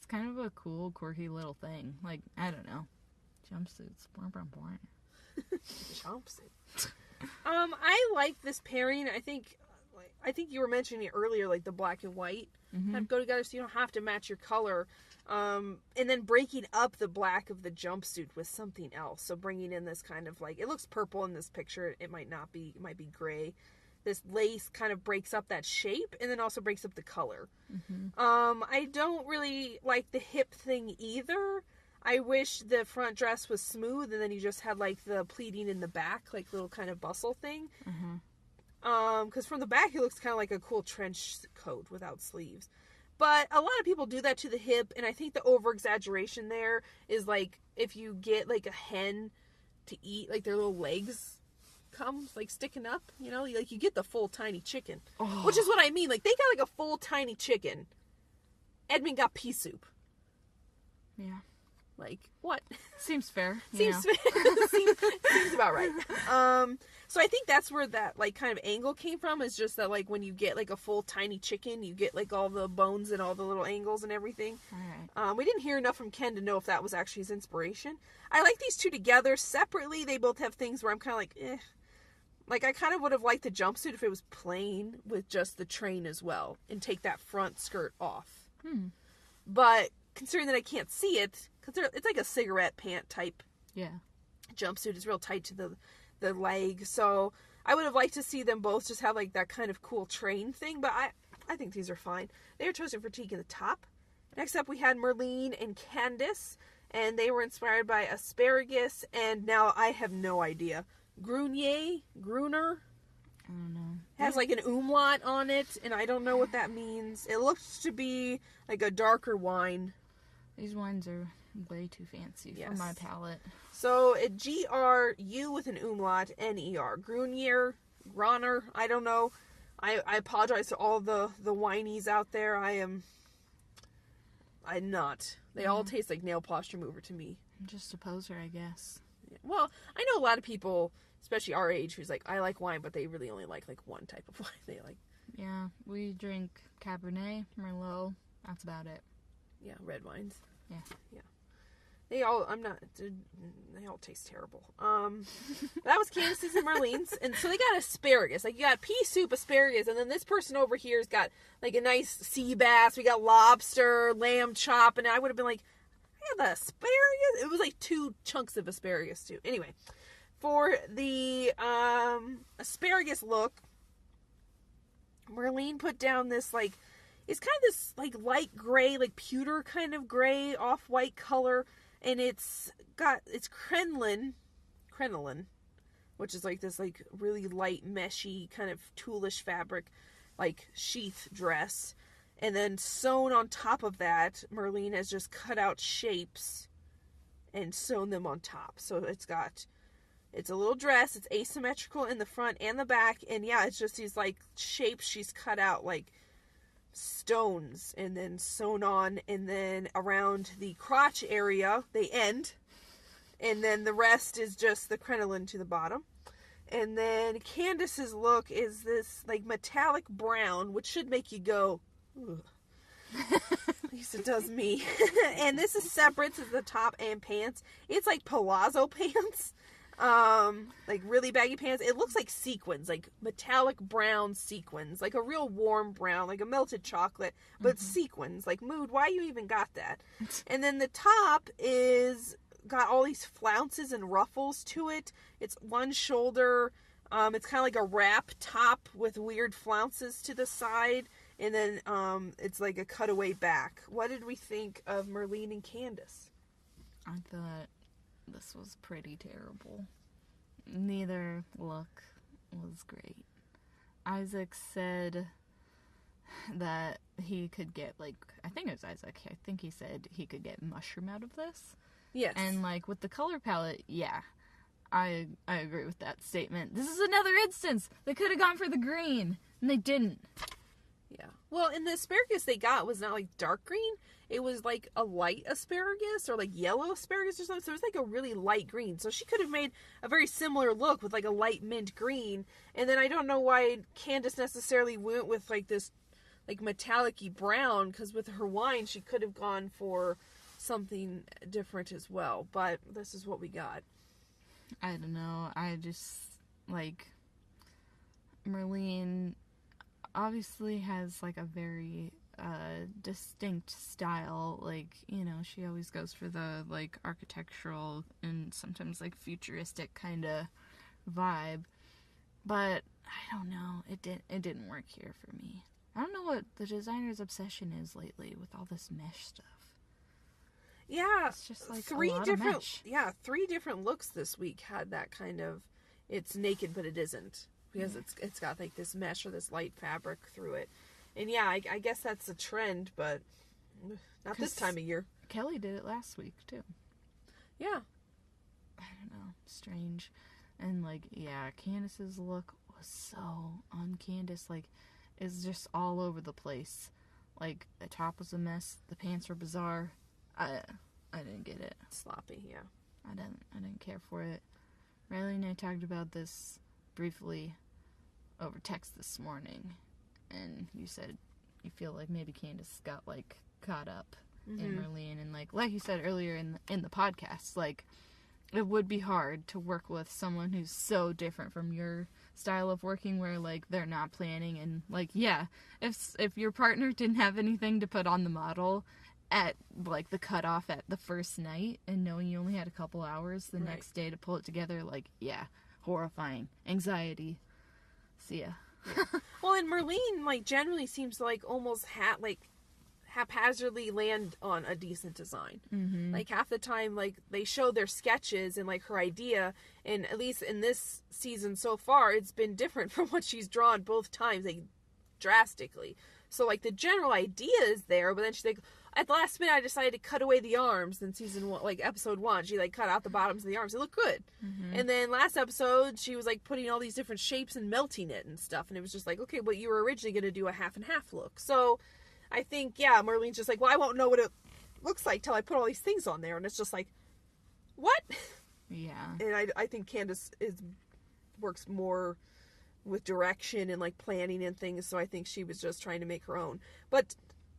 Speaker 2: kind of a cool, quirky little thing. Like, I don't know. Jumpsuits.
Speaker 1: Jumpsuit. I like this pairing. I think you were mentioning it earlier, like the black and white kind of go together, so you don't have to match your color. And then breaking up the black of the jumpsuit with something else. So bringing in this kind of like, it looks purple in this picture. It might not be. It might be gray. This lace kind of breaks up that shape and then also breaks up the color. I don't really like the hip thing either. I wish the front dress was smooth and then you just had like the pleating in the back, like little kind of bustle thing. Because from the back it looks kind of like a cool trench coat without sleeves. But a lot of people do that to the hip, and I think the over-exaggeration there is like if you get like a hen to eat, like their little legs comes like sticking up, you know, like you get the full tiny chicken, which is what I mean. Like they got like a full tiny chicken. Edmund got pea soup.
Speaker 2: Yeah.
Speaker 1: Like, what?
Speaker 2: Seems fair.
Speaker 1: seems about right. So I think that's where that, like, kind of angle came from, is just that, like, when you get, like, a full tiny chicken, you get, like, all the bones and all the little angles and everything.
Speaker 2: All right.
Speaker 1: We didn't hear enough from Ken to know if that was actually his inspiration. I like these two together. Separately, they both have things where I'm kind of like, eh. Like, I kind of would have liked the jumpsuit if it was plain with just the train as well, and take that front skirt off. But considering that I can't see it, because it's like a cigarette pant type jumpsuit. It's real tight to the leg. So I would have liked to see them both just have like that kind of cool train thing. But I think these are fine. They were chosen for Teak in the top. Next up we had Merlene and Candace. And they were inspired by asparagus. And now I have no idea. Gruner?
Speaker 2: I don't know.
Speaker 1: Has like an umlaut on it. And I don't know what that means. It looks to be like a darker wine.
Speaker 2: These wines are way too fancy for my palate.
Speaker 1: So, G-R-U with an umlaut, N-E-R. Gruner, I don't know. I apologize to all the whinies out there. I'm not. They all taste like nail polish remover to me.
Speaker 2: I'm just a poser, I guess.
Speaker 1: Yeah. Well, I know a lot of people, especially our age, who's like, I like wine, but they really only like one type of wine. They like.
Speaker 2: Yeah, we drink Cabernet, Merlot. That's about it.
Speaker 1: Yeah, red wines.
Speaker 2: Yeah.
Speaker 1: They all taste terrible. That was Candace's and Marlene's. And so they got asparagus. Like, you got pea soup, asparagus, and then this person over here's got, like, a nice sea bass. We got lobster, lamb chop, and I would have been like, I got the asparagus? It was, like, 2 chunks of asparagus, too. Anyway, for the asparagus look, Marlene put down this, like, it's kind of this, like, light gray, like, pewter kind of gray, off-white color. And it's crinoline, which is like this like really light meshy kind of toolish fabric, like sheath dress. And then sewn on top of that, Merlene has just cut out shapes and sewn them on top. So it's a little dress. It's asymmetrical in the front and the back. And yeah, it's just these like shapes she's cut out, like stones, and then sewn on, and then around the crotch area they end, and then the rest is just the crinoline to the bottom. And then Candace's look is this like metallic brown, which should make you go, ugh. At least it does me. And this is separate to the top and pants. It's like palazzo pants, like really baggy pants. It looks like sequins, like metallic brown sequins, like a real warm brown, like a melted chocolate, but sequins. Like, Mood, why you even got that? And then the top is got all these flounces and ruffles to it. It's one shoulder. It's kind of like a wrap top with weird flounces to the side, and then it's like a cutaway back. What did we think of Merlene and Candace?
Speaker 2: I thought this was pretty terrible. Neither look was great. Isaac said that he could get, like, I think it was Isaac, I think he said he could get mushroom out of this.
Speaker 1: Yes.
Speaker 2: And, like, with the color palette, yeah, I agree with that statement. This is another instance. They could have gone for the green, and they didn't.
Speaker 1: Yeah. Well, and the asparagus they got was not, like, dark green. It was, like, a light asparagus or, like, yellow asparagus or something. So it was, like, a really light green. So she could have made a very similar look with, like, a light mint green. And then I don't know why Candace necessarily went with, like, this, like, metallic-y brown. Because with her wine, she could have gone for something different as well. But this is what we got.
Speaker 2: I don't know. I just, like, Merlene obviously has, like, a very distinct style. Like, you know, she always goes for the, like, architectural and sometimes, like, futuristic kind of vibe. But I don't know. It didn't work here for me. I don't know what the designer's obsession is lately with all this mesh stuff.
Speaker 1: Yeah,
Speaker 2: it's just like
Speaker 1: three
Speaker 2: a lot
Speaker 1: different.
Speaker 2: of mesh.
Speaker 1: Yeah, 3 different looks this week had that kind of. It's naked, but it isn't, because it's got like this mesh or this light fabric through it, and yeah, I guess that's a trend, but not this time of year.
Speaker 2: Kelly did it last week too.
Speaker 1: Yeah,
Speaker 2: I don't know, strange, and like yeah, Candace's look was so on Candace, like it's just all over the place. Like the top was a mess, the pants were bizarre. I didn't get it.
Speaker 1: Sloppy, yeah.
Speaker 2: I didn't care for it. Riley and I talked about this briefly over text this morning, and you said you feel like maybe Candace got, like, caught up in Marlene, and, like you said earlier in the podcast, like, it would be hard to work with someone who's so different from your style of working, where, like, they're not planning, and, like, yeah, if your partner didn't have anything to put on the model at, like, the cutoff at the first night, and knowing you only had a couple hours the next day to pull it together, like, yeah, horrifying. Anxiety. See ya.
Speaker 1: Yeah. Well, and Marlene, like, generally seems to, like, almost haphazardly land on a decent design. Like, half the time, like, they show their sketches and, like, her idea, and at least in this season so far, it's been different from what she's drawn both times, like, drastically. So, like, the general idea is there, but then she's like, at the last minute, I decided to cut away the arms in season 1, like, episode 1. She, like, cut out the bottoms of the arms. It looked good. And then last episode, she was, like, putting all these different shapes and melting it and stuff. And it was just like, okay, well, you were originally going to do a half and half look. So, I think, yeah, Marlene's just like, well, I won't know what it looks like till I put all these things on there. And it's just like, what?
Speaker 2: Yeah.
Speaker 1: And I think Candace works more with direction and, like, planning and things. So I think she was just trying to make her own. But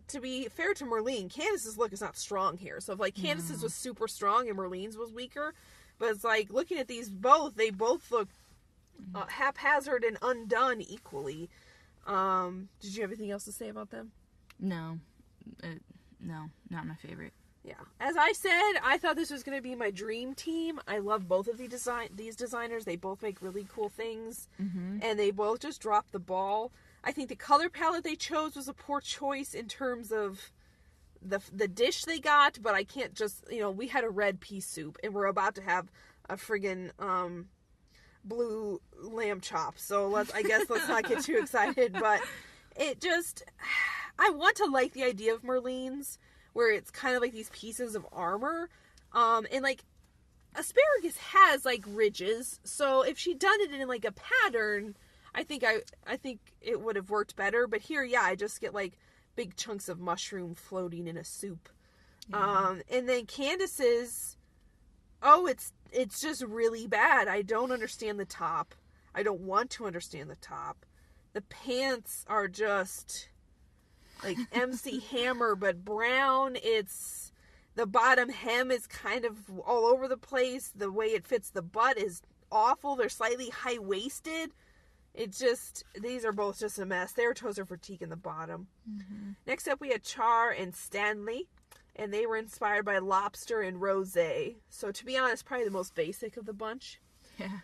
Speaker 1: to be fair to Marlene, Candace's look is not strong here. So if, like, Candace's was super strong and Marlene's was weaker, but it's like, looking at these both, they both look haphazard and undone equally. Did you have anything else to say about them?
Speaker 2: No, not my favorite.
Speaker 1: Yeah. As I said, I thought this was going to be my dream team. I love both of these designers. They both make really cool things, and they both just drop the ball. I think the color palette they chose was a poor choice in terms of the dish they got, but I can't just, we had a red pea soup, and we're about to have a friggin' blue lamb chop, so let's not get too excited, but it just, I want to like the idea of Marlene's, where it's kind of like these pieces of armor, and, like, asparagus has, like, ridges, so if she'd done it in, like, a pattern, I think it would have worked better. But here, yeah, I just get, like, big chunks of mushroom floating in a soup. And then Candace's, it's just really bad. I don't understand the top. I don't want to understand the top. The pants are just like MC Hammer, but brown. The bottom hem is kind of all over the place. The way it fits the butt is awful. They're slightly high-waisted. These are both just a mess. Their toes are fatigue in the bottom. Next up, we had Char and Stanley, and they were inspired by Lobster and Rosé. So, to be honest, probably the most basic of the bunch.
Speaker 2: Yeah.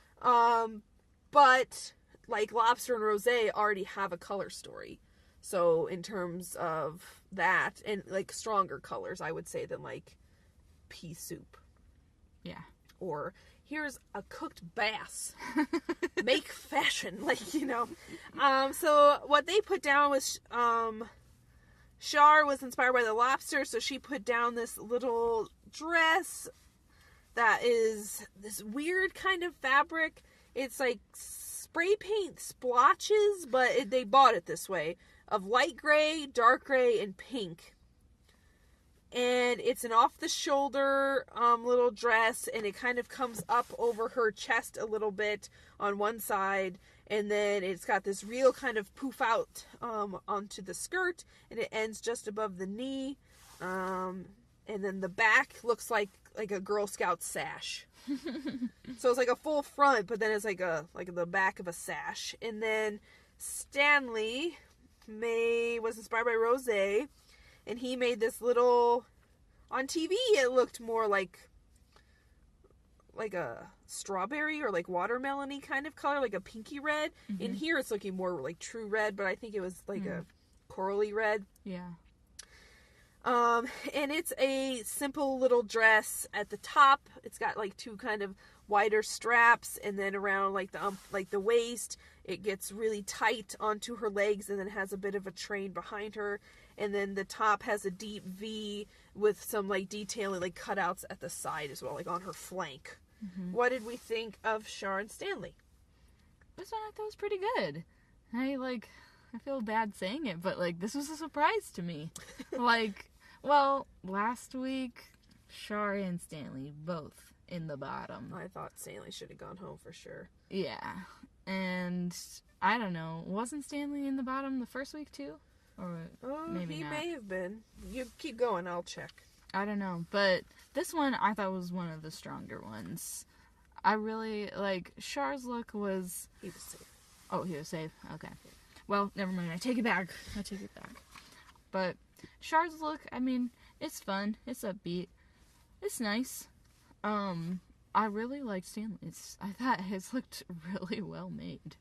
Speaker 1: But, like, Lobster and Rosé already have a color story. So, in terms of that, and, like, stronger colors, I would say, than, like, pea soup.
Speaker 2: Yeah.
Speaker 1: Or, here's a cooked bass. Make fashion, like, So what they put down was, Char was inspired by the lobster, so she put down this little dress that is this weird kind of fabric. It's like spray paint splotches, but they bought it this way, of light gray, dark gray, and pink. And it's an off-the-shoulder little dress, and it kind of comes up over her chest a little bit on one side, and then it's got this real kind of poof out onto the skirt, and it ends just above the knee, and then the back looks like a Girl Scout sash. So it's like a full front, but then it's like the back of a sash. And then Stanley was inspired by Rosé. And he made this little, on TV it looked more like a strawberry or like watermelon-y kind of color, like a pinky red. In here it's looking more like true red, but I think it was like a corally red.
Speaker 2: Yeah.
Speaker 1: And it's a simple little dress at the top. It's got like two kind of wider straps, and then around like the waist, it gets really tight onto her legs, and then has a bit of a train behind her. And then the top has a deep V with some, like, detailing, like, cutouts at the side as well, like, on her flank. What did we think of Char and Stanley?
Speaker 2: This one I thought was pretty good. I feel bad saying it, but, like, this was a surprise to me. Like, well, last week, Char and Stanley both in the bottom.
Speaker 1: I thought Stanley should have gone home for sure.
Speaker 2: Yeah. And I don't know. Wasn't Stanley in the bottom the first week too? Or maybe
Speaker 1: he
Speaker 2: not.
Speaker 1: may have been. You keep going, I'll check.
Speaker 2: I don't know. But this one I thought was one of the stronger ones. I really, Char's look was...
Speaker 1: He was safe.
Speaker 2: Oh, he was safe? Okay. Well, never mind. I take it back. But Char's look, I mean, it's fun. It's upbeat. It's nice. I really liked Stanley's. I thought his looked really well made.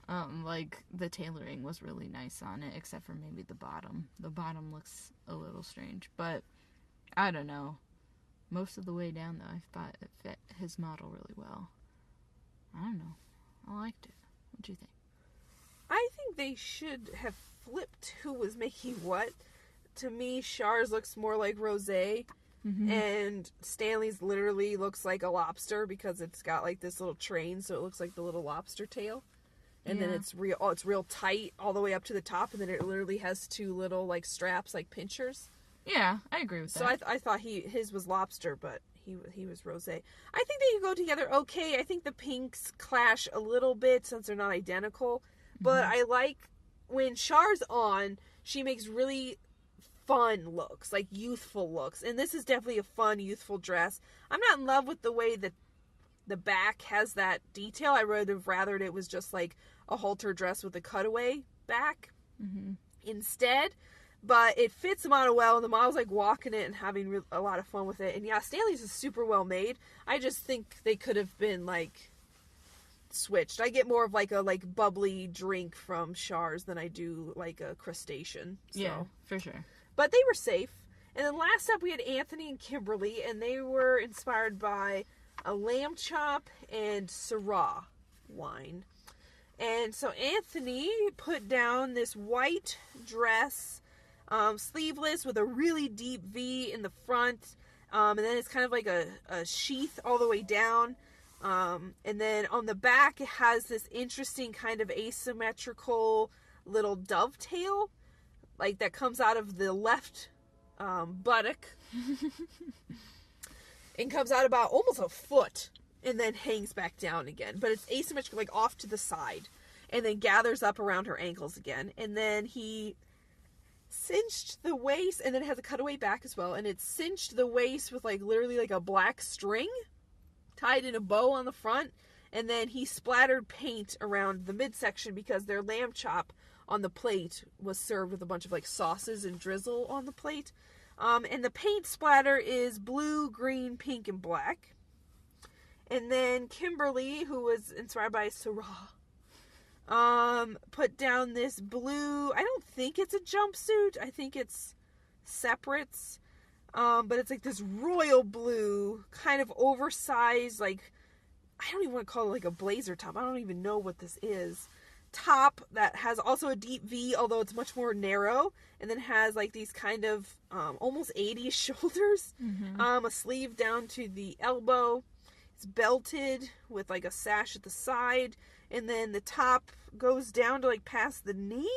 Speaker 2: The tailoring was really nice on it, except for maybe the bottom. The bottom looks a little strange, but I don't know. Most of the way down, though, I thought it fit his model really well. I don't know. I liked it. What do you think?
Speaker 1: I think they should have flipped who was making what. To me, Char's looks more like rosé, and Stanley's literally looks like a lobster because it's got like this little train, so it looks like the little lobster tail. And then it's real tight all the way up to the top, and then it literally has two little like straps, like pinchers.
Speaker 2: Yeah, I agree with that.
Speaker 1: So I thought his was lobster, but he was rosé. I think they go together okay. I think the pinks clash a little bit since they're not identical, but I like when Char's on, she makes really fun looks, like youthful looks, and this is definitely a fun youthful dress. I'm not in love with the way that the back has that detail. I would have rathered it was just like a halter dress with a cutaway back instead. But it fits the model well, and the model's like walking it and having a lot of fun with it. And yeah, Stanley's is super well made. I just think they could have been like switched. I get more of like a bubbly drink from Char's than I do like a crustacean. So.
Speaker 2: Yeah, for sure.
Speaker 1: But they were safe. And then last up we had Anthony and Kimberly, and they were inspired by a lamb chop and Syrah wine. And so Anthony put down this white dress, sleeveless with a really deep V in the front, and then it's kind of like a sheath all the way down, and then on the back it has this interesting kind of asymmetrical little dovetail, like that comes out of the left buttock and comes out about almost a foot and then hangs back down again, but it's asymmetrical, like off to the side, and then gathers up around her ankles again. And then he cinched the waist, and then it has a cutaway back as well, and it's cinched the waist with like literally like a black string tied in a bow on the front, and then he splattered paint around the midsection because their lamb chop on the plate was served with a bunch of like sauces and drizzle on the plate. And the paint splatter is blue, green, pink, and black. And then Kimberly, who was inspired by Syrah, put down this blue, I don't think it's a jumpsuit, I think it's separates, but it's like this royal blue, kind of oversized, like, I don't even want to call it like a blazer top, I don't even know what this is, top that has also a deep V, although it's much more narrow, and then has like these kind of almost 80s shoulders, a sleeve down to the elbow. It's belted with like a sash at the side, and then the top goes down to like past the knee,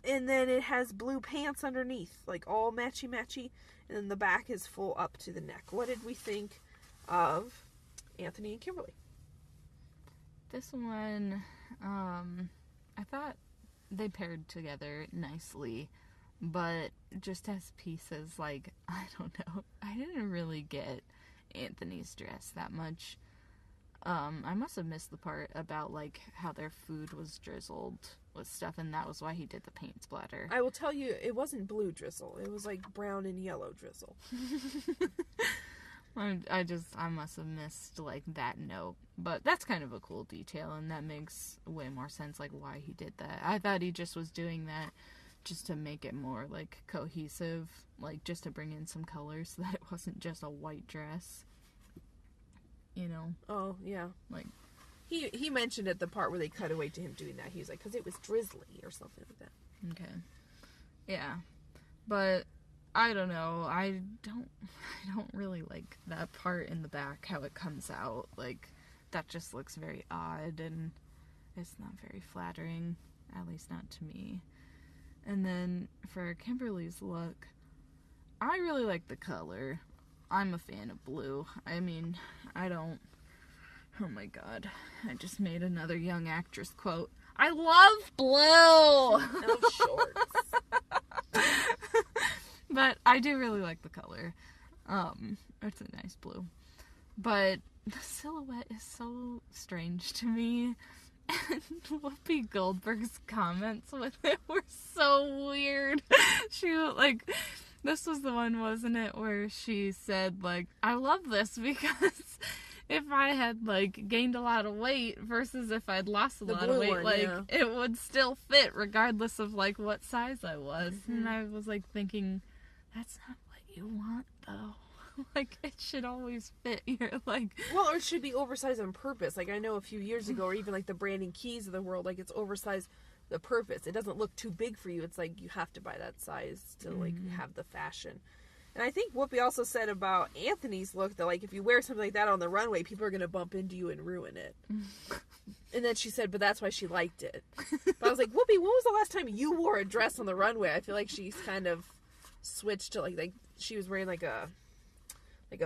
Speaker 1: and then it has blue pants underneath, like all matchy, and then the back is full up to the neck. What did we think of Anthony and Kimberly?
Speaker 2: This one, I thought they paired together nicely, but just as pieces, like, I don't know, I didn't really get Anthony's dress that much. I must have missed the part about like how their food was drizzled with stuff, and that was why he did the paint splatter.
Speaker 1: I will tell you, it wasn't blue drizzle, it was like brown and yellow drizzle.
Speaker 2: I must have missed like that note, but that's kind of a cool detail, and that makes way more sense like why he did that. I thought he just was doing that just to make it more like cohesive, like just to bring in some colors so that it wasn't just a white dress, you know.
Speaker 1: Oh yeah,
Speaker 2: like
Speaker 1: he mentioned at the part where they cut away to him doing that, he was like, because it was drizzly or something like that.
Speaker 2: Okay, yeah, but I don't know, I don't really like that part in the back, how it comes out, like that just looks very odd and it's not very flattering, at least not to me. And then for Kimberly's look, I really like the color. I'm a fan of blue. I mean, oh my god. I just made another young actress quote. I love blue!
Speaker 1: No shorts.
Speaker 2: But I do really like the color. It's a nice blue. But the silhouette is so strange to me. And Whoopi Goldberg's comments with it were so weird. She, like, this was the one, wasn't it, where she said, like, I love this because if I had, like, gained a lot of weight versus if I'd lost a lot of weight, it would still fit regardless of, like, what size I was. Mm-hmm. And I was, like, thinking, that's not what you want, though. Like, it should always fit. You're like...
Speaker 1: Well, or it should be oversized on purpose. Like, I know a few years ago, or even, like, the Brandon Keys of the world, like, it's oversized the purpose. It doesn't look too big for you. It's like, you have to buy that size to, like, have the fashion. And I think Whoopi also said about Anthony's look that, like, if you wear something like that on the runway, people are going to bump into you and ruin it. And then she said, but that's why she liked it. But I was like, Whoopi, when was the last time you wore a dress on the runway? I feel like she's kind of switched to, like she was wearing, like a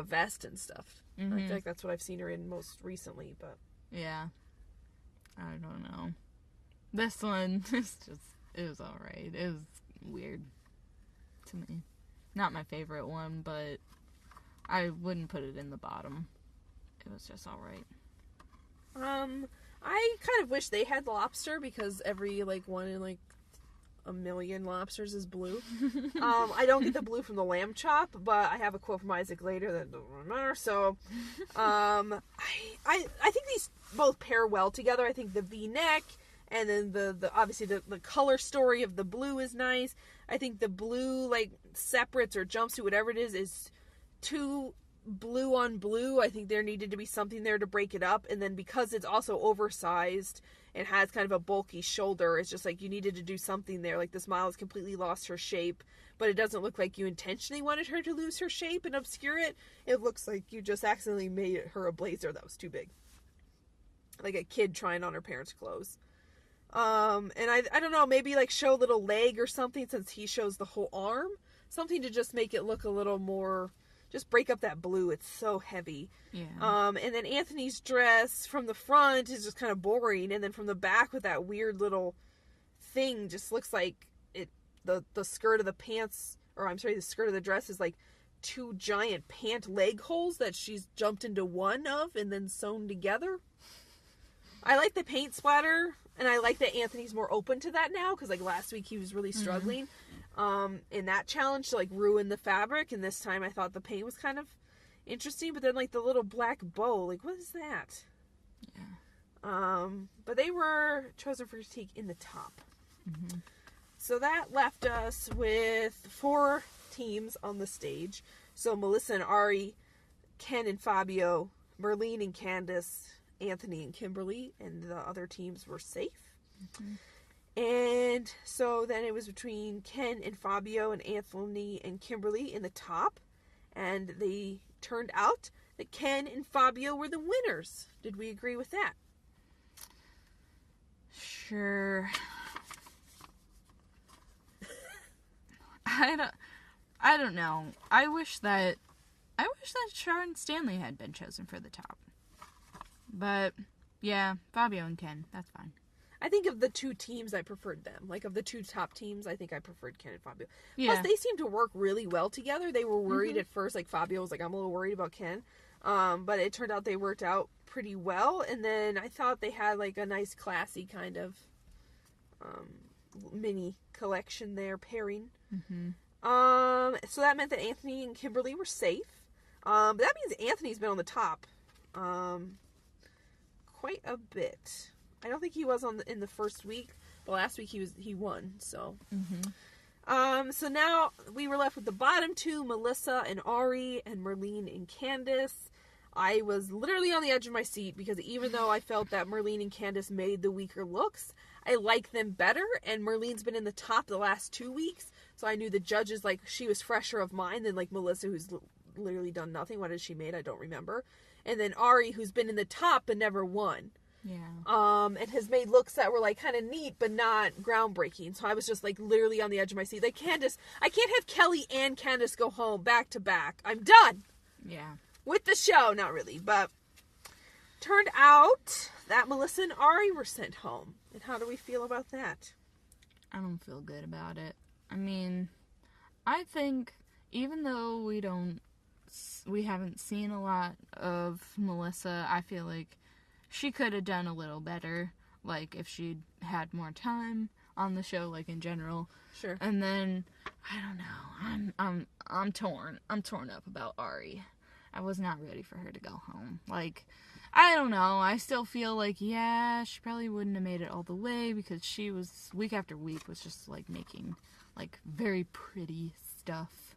Speaker 1: vest and stuff. Mm-hmm. I feel like that's what I've seen her in most recently, but...
Speaker 2: Yeah. I don't know. This one, it was alright. It was weird to me. Not my favorite one, but I wouldn't put it in the bottom. It was just alright.
Speaker 1: I kind of wish they had lobster because every, like, one in, like, a million lobsters is blue. I don't get the blue from the lamb chop, but I have a quote from Isaac later that I don't remember. So, I think these both pair well together. I think the V-neck and then the obviously the color story of the blue is nice. I think the blue, like, separates or jumpsuit, whatever it is too blue on blue. I think there needed to be something there to break it up. And then because it's also oversized and has kind of a bulky shoulder, it's just like you needed to do something there. Like, this model has completely lost her shape, but it doesn't look like you intentionally wanted her to lose her shape and obscure it. It looks like you just accidentally made her a blazer that was too big. Like a kid trying on her parents' clothes. And I don't know, maybe, like, show a little leg or something since he shows the whole arm. Something to just make it look a little more... Just break up that blue. It's so heavy. Yeah. And then Anthony's dress from the front is just kind of boring. And then from the back with that weird little thing just looks like the skirt of the pants, or I'm sorry, the skirt of the dress is like two giant pant leg holes that she's jumped into one of and then sewn together. I like the paint splatter, and I like that Anthony's more open to that now, because, like, last week he was really struggling. In that challenge to, like, ruin the fabric, and this time I thought the paint was kind of interesting, but then, like, the little black bow, like, what is that? Yeah. But they were chosen for critique in the top. Mm-hmm. So that left us with 4 teams on the stage. So Melissa and Ari, Ken and Fabio, Merlene and Candace, Anthony and Kimberly, and the other teams were safe. Mm-hmm. And so then it was between Ken and Fabio and Anthony and Kimberly in the top. And they turned out that Ken and Fabio were the winners. Did we agree with that?
Speaker 2: Sure. I don't know. I wish that Sharon Stanley had been chosen for the top. But yeah, Fabio and Ken, that's fine.
Speaker 1: I think of the 2 teams, I preferred them. Like, of the 2 top teams, I think I preferred Ken and Fabio.
Speaker 2: Yeah.
Speaker 1: Plus, they seemed to work really well together. They were worried at first. Like, Fabio was like, I'm a little worried about Ken. But it turned out they worked out pretty well. And then I thought they had, like, a nice, classy kind of mini collection there, pairing. Mm-hmm. So that meant that Anthony and Kimberly were safe. But that means Anthony's been on the top quite a bit. I don't think he was in the first week, but last week he won. So, so now we were left with the bottom 2, Melissa and Ari, and Merlene and Candace. I was literally on the edge of my seat because even though I felt that Merlene and Candace made the weaker looks, I like them better. And Merlene's been in the top the last 2 weeks, so I knew the judges, like, she was fresher of mind than, like, Melissa, who's literally done nothing. What has she made? I don't remember. And then Ari, who's been in the top but never won.
Speaker 2: Yeah.
Speaker 1: And has made looks that were, like, kind of neat, but not groundbreaking. So I was just, like, literally on the edge of my seat. Like, Candace, I can't have Kelly and Candace go home back to back. I'm done.
Speaker 2: Yeah.
Speaker 1: With the show. Not really, but turned out that Melissa and Ari were sent home. And how do we feel about that?
Speaker 2: I don't feel good about it. I mean, I think even though we haven't seen a lot of Melissa, I feel like she could have done a little better, like if she'd had more time on the show, like in general.
Speaker 1: Sure.
Speaker 2: And then I don't know. I'm torn. I'm torn up about Ari. I was not ready for her to go home. Like, I don't know. I still feel like, yeah, she probably wouldn't have made it all the way because she was, week after week, was just, like, making, like, very pretty stuff.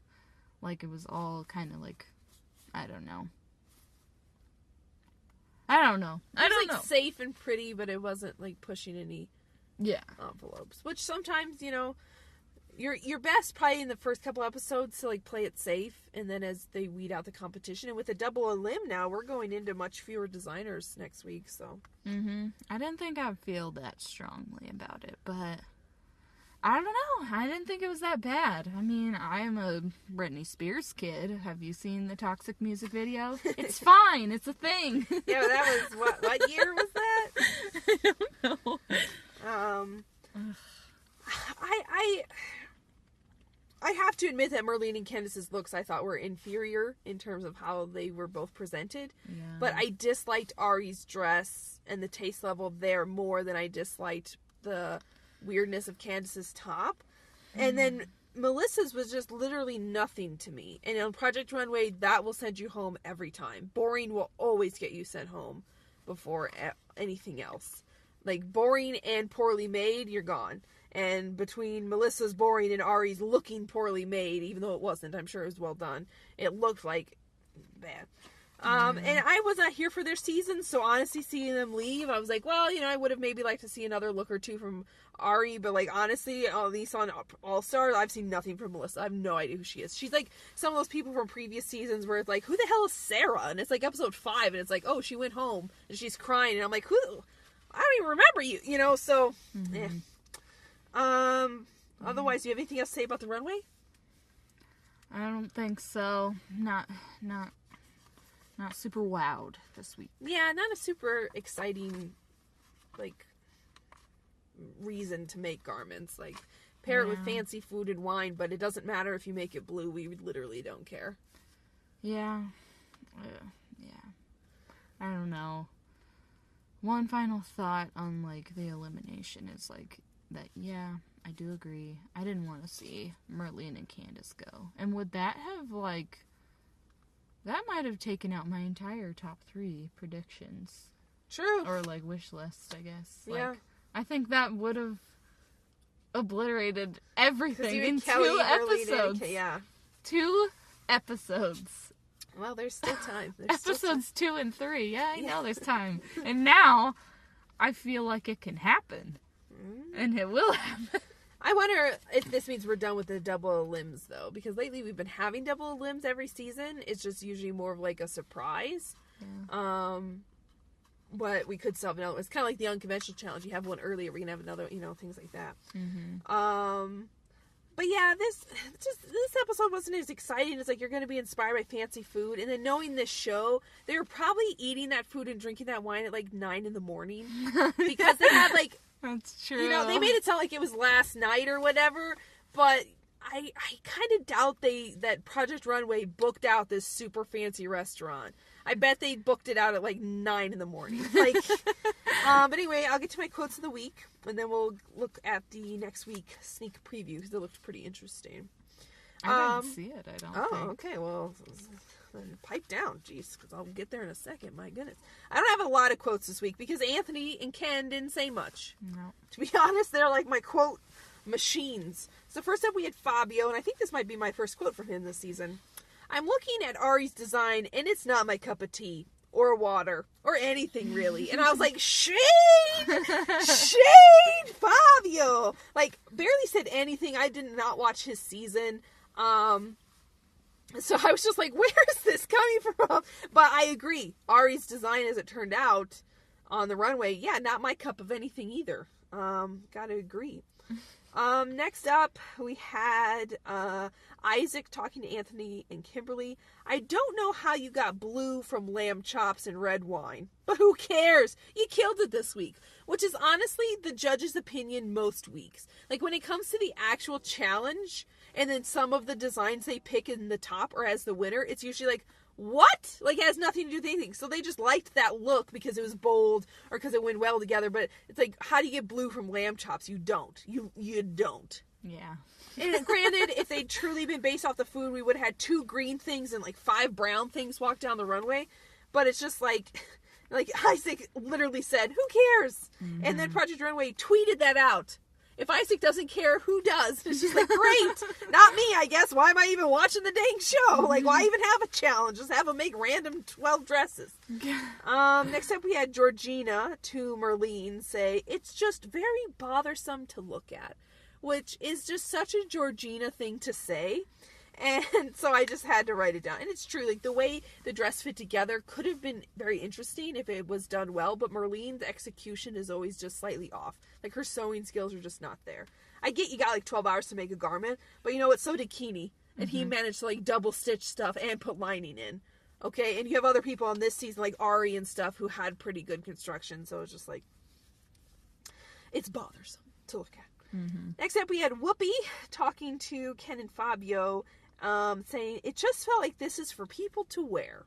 Speaker 2: Like, it was all kind of, like, I don't know. I don't know.
Speaker 1: It was safe and pretty, but it wasn't, like, pushing any envelopes. Which sometimes, you know, you're best probably in the first couple episodes to, like, play it safe, and then as they weed out the competition. And with a double a limb now, we're going into much fewer designers next week, so.
Speaker 2: I didn't think I'd feel that strongly about it, but I don't know. I didn't think it was that bad. I mean, I am a Britney Spears kid. Have you seen the Toxic music video? It's fine. It's a thing.
Speaker 1: Yeah, but that was, what year was that?
Speaker 2: I don't know.
Speaker 1: I have to admit that Merlene and Candace's looks I thought were inferior in terms of how they were both presented.
Speaker 2: Yeah.
Speaker 1: But I disliked Ari's dress and the taste level there more than I disliked the weirdness of Candace's top. And then Melissa's was just literally nothing to me. And on Project Runway, that will send you home every time. Boring will always get you sent home before anything else. Like, boring and poorly made, you're gone. And between Melissa's boring and Ari's looking poorly made, even though it wasn't, I'm sure it was well done, it looked like bad. And I was not here for their season, so honestly seeing them leave, I was like, well, you know, I would have maybe liked to see another look or two from Ari, but, like, honestly, at least on All-Star, I've seen nothing from Melissa. I have no idea who she is. She's like some of those people from previous seasons where it's like, who the hell is Sarah? And it's like episode 5, and it's like, oh, she went home, and she's crying, and I'm like, who? I don't even remember you, you know, so, Otherwise, do you have anything else to say about the runway?
Speaker 2: I don't think so. Not super wowed this week.
Speaker 1: Yeah, not a super exciting, like, reason to make garments. Like, pair it with fancy food and wine, but it doesn't matter if you make it blue. We literally don't care.
Speaker 2: Yeah. I don't know. One final thought on, like, the elimination is, like, that, yeah, I do agree. I didn't want to see Merlene and Candace go. And would that have, like, that might have taken out my entire top 3 predictions.
Speaker 1: True.
Speaker 2: Or, like, wish list, I guess.
Speaker 1: Yeah.
Speaker 2: Like, I think that would have obliterated everything in
Speaker 1: Kelly,
Speaker 2: 2 episodes.
Speaker 1: Yeah.
Speaker 2: 2 episodes.
Speaker 1: Well, there's still time.
Speaker 2: Episodes 2 and 3. Yeah, I know there's time. And now, I feel like it can happen. And it will happen.
Speaker 1: I wonder if this means we're done with the double limbs, though. Because lately we've been having double limbs every season. It's just usually more of like a surprise. Yeah. But we could still have another. It's kind of like the unconventional challenge. You have one earlier, we're going to have another, you know, things like that. But yeah, this episode wasn't as exciting. It's like you're going to be inspired by fancy food. And then knowing this show, they were probably eating that food and drinking that wine at like 9 in the morning. Because they had like...
Speaker 2: That's true.
Speaker 1: You know, they made it sound like it was last night or whatever, but I kind of doubt that Project Runway booked out this super fancy restaurant. I bet they booked it out at like 9 in the morning. Like, but anyway, I'll get to my quotes of the week, and then we'll look at the next week sneak preview because it looked pretty interesting.
Speaker 2: I didn't see it, I don't think.
Speaker 1: Oh, okay, well... Pipe down, jeez, because I'll get there in a second. My goodness, I don't have a lot of quotes this week because Anthony and Ken didn't say much.
Speaker 2: No,
Speaker 1: to be honest, they're like my quote machines. So first up, we had Fabio, and I think this might be my first quote from him this season. I'm looking at Ari's design, and it's not my cup of tea or water or anything really. And I was like, shade, Fabio. Like barely said anything. I did not watch his season. So I was just like, where is this coming from? But I agree. Ari's design, as it turned out, on the runway. Yeah, not my cup of anything either. Gotta agree. Next up, we had Isaac talking to Anthony and Kimberly. I don't know how you got blue from lamb chops and red wine, but who cares? You killed it this week, which is honestly the judge's opinion most weeks. Like, when it comes to the actual challenge, and then some of the designs they pick in the top or as the winner, it's usually like, what? Like, it has nothing to do with anything. So they just liked that look because it was bold or because it went well together. But it's like, how do you get blue from lamb chops? You don't. You don't.
Speaker 2: Yeah.
Speaker 1: And granted, if they'd truly been based off the food, we would have had 2 green things and like 5 brown things walk down the runway. But it's just like Isaac literally said, who cares? Mm-hmm. And then Project Runway tweeted that out. If Isaac doesn't care, who does? It's just like, great. Not me, I guess. Why am I even watching the dang show? Like, why even have a challenge? Just have them make random 12 dresses. Next up, we had Georgina to Merlene say, it's just very bothersome to look at, which is just such a Georgina thing to say. And so I just had to write it down. And it's true, like, the way the dress fit together could have been very interesting if it was done well, but Merlene's execution is always just slightly off. Like, her sewing skills are just not there. I get you got, like, 12 hours to make a garment, but you know what? So did Keeney. And he managed to, like, double-stitch stuff and put lining in. Okay? And you have other people on this season, like Ari and stuff, who had pretty good construction, so it's just, like, it's bothersome to look at. Mm-hmm. Next up, we had Whoopi talking to Ken and Fabio, saying, it just felt like this is for people to wear.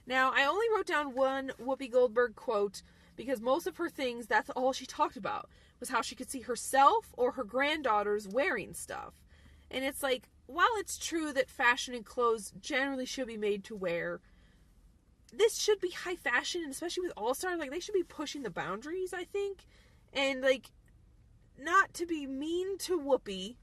Speaker 1: Now, I only wrote down one Whoopi Goldberg quote because most of her things, that's all she talked about, was how she could see herself or her granddaughters wearing stuff. And it's like, while it's true that fashion and clothes generally should be made to wear, this should be high fashion, and especially with All-Star, like, they should be pushing the boundaries, I think. And, like, not to be mean to Whoopi,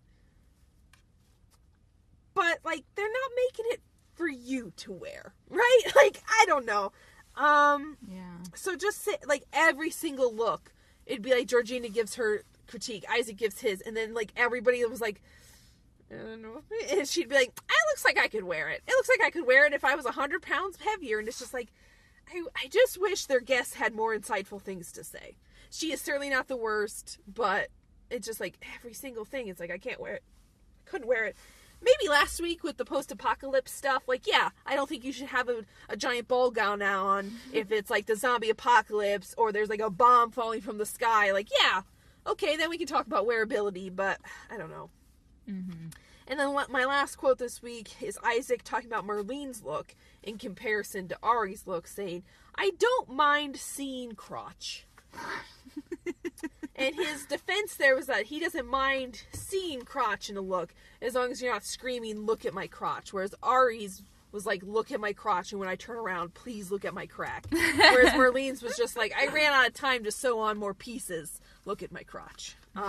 Speaker 1: but, like, they're not making it for you to wear, right? Like, I don't know.
Speaker 2: Yeah. So
Speaker 1: just say, like, every single look, it'd be like Georgina gives her critique, Isaac gives his, and then, like, everybody was like, I don't know. And she'd be like, it looks like I could wear it. It looks like I could wear it if I was 100 pounds heavier. And it's just like, I just wish their guests had more insightful things to say. She is certainly not the worst, but it's just like, every single thing, it's like, I can't wear it. I couldn't wear it. Maybe last week with the post-apocalypse stuff, like, yeah, I don't think you should have a giant ball gown on if it's, like, the zombie apocalypse or there's, like, a bomb falling from the sky. Like, yeah, okay, then we can talk about wearability, but I don't know. Mm-hmm. And then my last quote this week is Isaac talking about Merlene's look in comparison to Ari's look, saying, I don't mind seeing crotch. And his defense there was that he doesn't mind seeing crotch in a look as long as you're not screaming, look at my crotch. Whereas Ari's was like, look at my crotch, and when I turn around, please look at my crack. Whereas Merlene's was just like, I ran out of time to sew on more pieces. Look at my crotch. But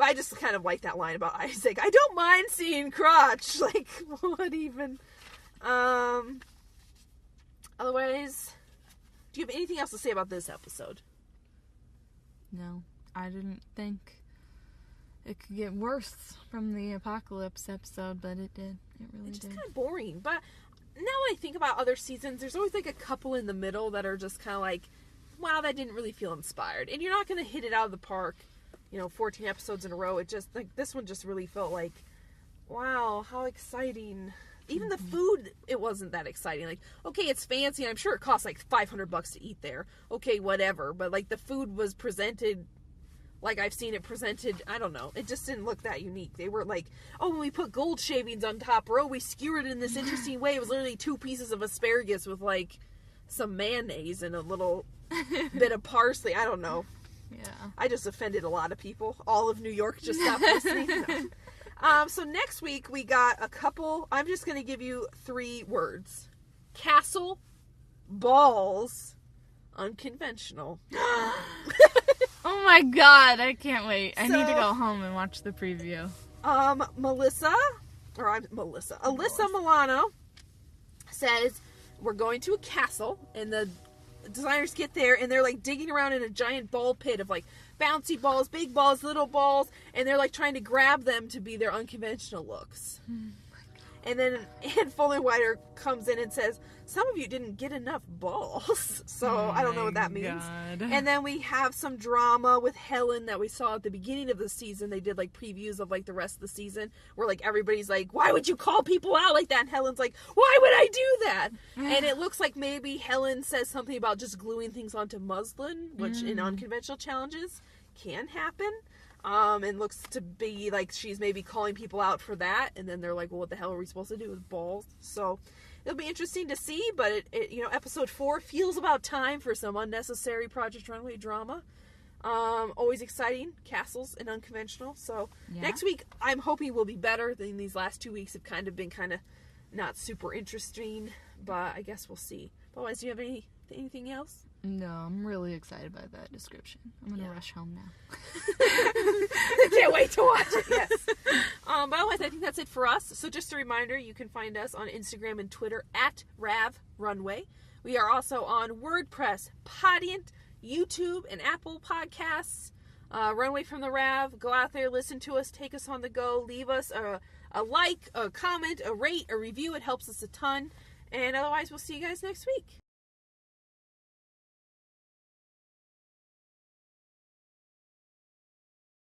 Speaker 1: I just kind of like that line about Isaac. I don't mind seeing crotch. Like, what even? Otherwise, do you have anything else to say about this episode?
Speaker 2: No, I didn't think it could get worse from the apocalypse episode, but it did. It really did. It's just
Speaker 1: kind of boring. But now when I think about other seasons, there's always like a couple in the middle that are just kind of like, wow, that didn't really feel inspired. And you're not going to hit it out of the park, 14 episodes in a row. It just, like, this one just really felt like, wow, how exciting. Even the food, it wasn't that exciting. Like, okay, it's fancy, and I'm sure it costs like $500 to eat there. Okay, whatever. But, like, the food was presented like I've seen it presented. I don't know. It just didn't look that unique. They were like, oh, when we put gold shavings on top row, we skewered it in this interesting way. It was literally 2 pieces of asparagus with, like, some mayonnaise and a little bit of parsley. I don't know.
Speaker 2: Yeah.
Speaker 1: I just offended a lot of people. All of New York just stopped listening. So next week we got a couple. I'm just going to give you 3 words. Castle, balls, unconventional.
Speaker 2: Oh my god, I can't wait. I need to go home and watch the preview.
Speaker 1: Alyssa Milano says we're going to a castle, and the designers get there and they're like digging around in a giant ball pit of like bouncy balls, big balls, little balls, and they're like trying to grab them to be their unconventional looks. And then Ann Fullenwider comes in and says, some of you didn't get enough balls. So I don't know what that means.
Speaker 2: God.
Speaker 1: And then we have some drama with Helen that we saw at the beginning of the season. They did like previews of like the rest of the season where like everybody's like, why would you call people out like that? And Helen's like, why would I do that? And it looks like maybe Helen says something about just gluing things onto muslin, which in unconventional challenges can happen. And looks to be like she's maybe calling people out for that. And then they're like, well, what the hell are we supposed to do with balls? So it'll be interesting to see. But, episode 4 feels about time for some unnecessary Project Runway drama. Always exciting. Castles and unconventional. So next week, I'm hoping will be better than these last 2 weeks have kind of been not super interesting. But I guess we'll see. Otherwise, do you have anything else?
Speaker 2: No, I'm really excited by that description. I'm gonna rush home now.
Speaker 1: I can't wait to watch it, yes. But otherwise, I think that's it for us. So just a reminder, you can find us on Instagram and Twitter at RavRunway. We are also on WordPress, Podiant, YouTube, and Apple Podcasts. Runway from the Rav. Go out there, listen to us, take us on the go. Leave us a like, a comment, a rate, a review. It helps us a ton. And otherwise, we'll see you guys next week.